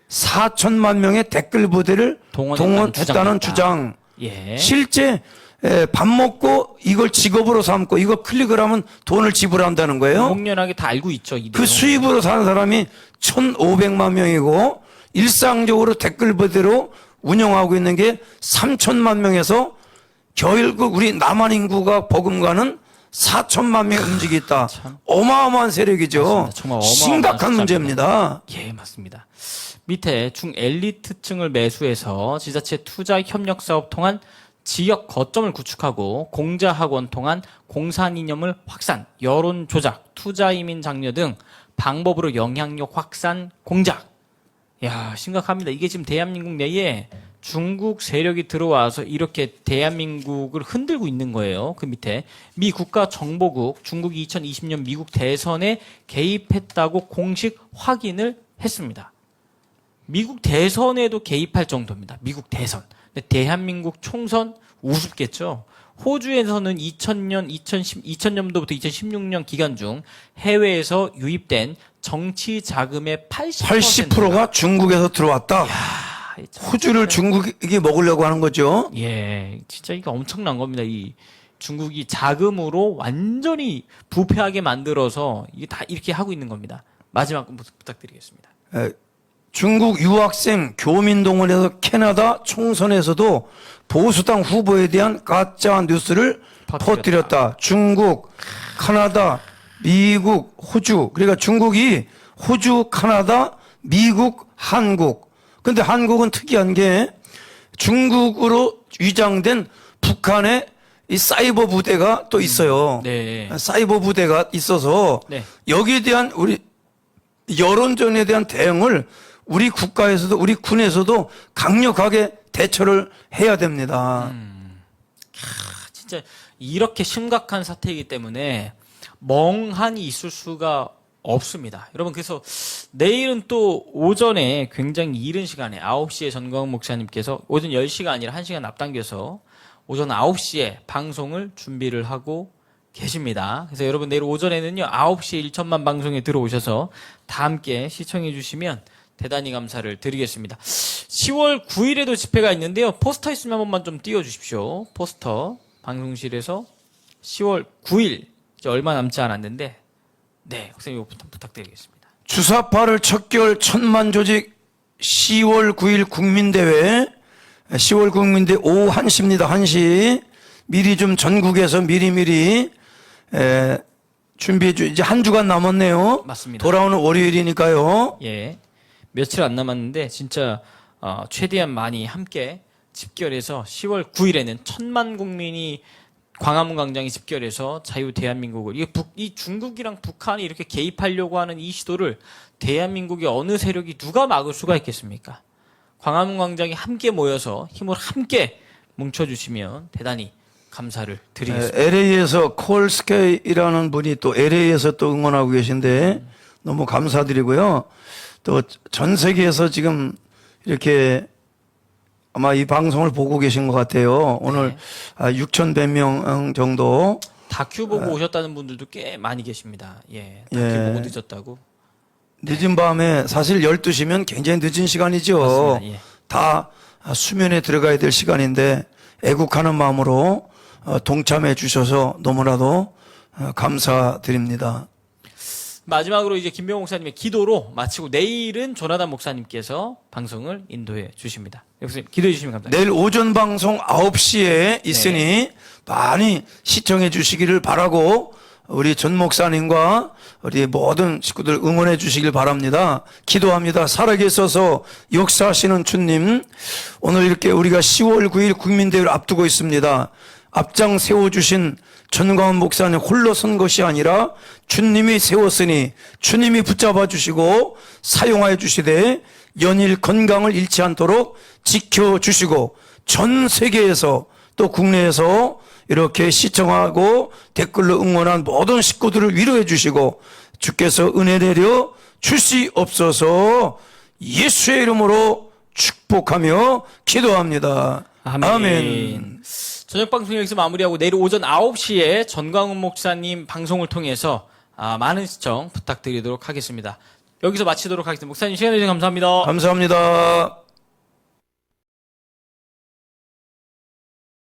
4천만 명의 댓글 부대를 동원했다는 주장이었다. 주장. 예. 실제 밥 먹고 이걸 직업으로 삼고 이거 클릭을 하면 돈을 지불한다는 거예요. 공연하게 다 알고 있죠. 이 그 내용. 수입으로 사는 사람이 1,500만 명이고 일상적으로 댓글 부대로 운영하고 있는 게 3천만 명에서 결국 우리 남한 인구가 버금가는 4천만 명의 움직이 있다. 어마어마한 세력이죠. 맞습니다. 정말 어마어마한 심각한 숫자입니다. 문제입니다. 예, 맞습니다. 밑에 중엘리트층을 매수해서 지자체 투자 협력 사업 통한 지역 거점을 구축하고 공자학원 통한 공산이념을 확산, 여론 조작, 투자 이민 장려 등 방법으로 영향력 확산 공작. 야, 심각합니다. 이게 지금 대한민국 내에 중국 세력이 들어와서 이렇게 대한민국을 흔들고 있는 거예요. 그 밑에 미 국가정보국 중국이 2020년 미국 대선에 개입했다고 공식 확인을 했습니다. 미국 대선에도 개입할 정도입니다. 미국 대선. 근데 대한민국 총선 우습겠죠. 호주에서는 2000년도부터 2016년 기간 중 해외에서 유입된 정치 자금의 80%가 중국에서 들어왔다. 호주를 중국이 먹으려고 하는 거죠. 예, 진짜 이게 엄청난 겁니다. 이 중국이 자금으로 완전히 부패하게 만들어서 이게 다 이렇게 하고 있는 겁니다. 마지막 부탁드리겠습니다. 중국 유학생 교민 동원해서 캐나다 총선에서도 보수당 후보에 대한 가짜 뉴스를 퍼뜨렸다. 중국, 카나다, 미국, 호주. 그러니까 중국이 호주, 카나다, 미국, 한국. 근데 한국은 특이한 게 중국으로 위장된 북한의 이 사이버 부대가 또 있어요. 네. 사이버 부대가 있어서 네. 여기에 대한 우리 여론전에 대한 대응을 우리 국가에서도 우리 군에서도 강력하게 대처를 해야 됩니다. 진짜 이렇게 심각한 사태이기 때문에 멍하니 있을 수가 없습니다. 여러분, 그래서 내일은 또 오전에 굉장히 이른 시간에 9시에 전광훈 목사님께서 오전 10시가 아니라 1시간 앞당겨서 오전 9시에 방송을 준비를 하고 계십니다. 그래서 여러분 내일 오전에는요 9시에 1천만 방송에 들어오셔서 다 함께 시청해 주시면 대단히 감사를 드리겠습니다. 10월 9일에도 집회가 있는데요. 포스터 있으면 한 번만 좀 띄워주십시오. 포스터 방송실에서 10월 9일 이제 얼마 남지 않았는데 네, 선생님 이거 부탁드리겠습니다. 주사파를 척결 1,000만 조직 10월 9일 국민대회 10월 국민대회 오후 1시입니다. 1시 미리 좀 전국에서 미리미리 준비해 주 이제 한 주간 남았네요. 맞습니다. 돌아오는 월요일이니까요. 예, 며칠 안 남았는데 진짜 최대한 많이 함께 집결해서 10월 9일에는 1,000만 국민이 광화문 광장에 집결해서 자유 대한민국을 이 중국이랑 북한이 이렇게 개입하려고 하는 이 시도를 대한민국의 어느 세력이 누가 막을 수가 있겠습니까? 광화문 광장에 함께 모여서 힘을 함께 뭉쳐주시면 대단히 감사를 드리겠습니다. LA에서 콜스케이라는 분이 또 LA에서 또 응원하고 계신데 너무 감사드리고요. 또 전 세계에서 지금 이렇게 아마 이 방송을 보고 계신 것 같아요. 오늘 6,100명 정도. 다큐 보고 오셨다는 분들도 꽤 많이 계십니다. 예, 다큐 예. 보고 늦었다고. 늦은 밤에 사실 12시면 굉장히 늦은 시간이죠. 맞습니다. 예. 다 수면에 들어가야 될 시간인데 애국하는 마음으로 동참해 주셔서 너무나도 감사드립니다. 마지막으로 이제 김병호 목사님의 기도로 마치고 내일은 조나단 목사님께서 방송을 인도해 주십니다. 여기서 기도해 주시면 감사합니다. 내일 오전 방송 9시에 있으니 많이 시청해 주시기를 바라고 우리 전 목사님과 우리 모든 식구들 응원해 주시길 바랍니다. 기도합니다. 살아계셔서 역사하시는 주님, 오늘 이렇게 우리가 10월 9일 국민대회를 앞두고 있습니다. 앞장 세워주신 전광훈 목사님 홀로 선 것이 아니라 주님이 세웠으니 주님이 붙잡아 주시고 사용하여 주시되 연일 건강을 잃지 않도록 지켜주시고 전 세계에서 또 국내에서 이렇게 시청하고 댓글로 응원한 모든 식구들을 위로해 주시고 주께서 은혜 내려 주시옵소서. 예수의 이름으로 축복하며 기도합니다. 아멘. 저녁 방송 여기서 마무리하고 내일 오전 9시에 전광훈 목사님 방송을 통해서 많은 시청 부탁드리도록 하겠습니다. 여기서 마치도록 하겠습니다. 목사님 시간 내주셔서 감사합니다. 감사합니다.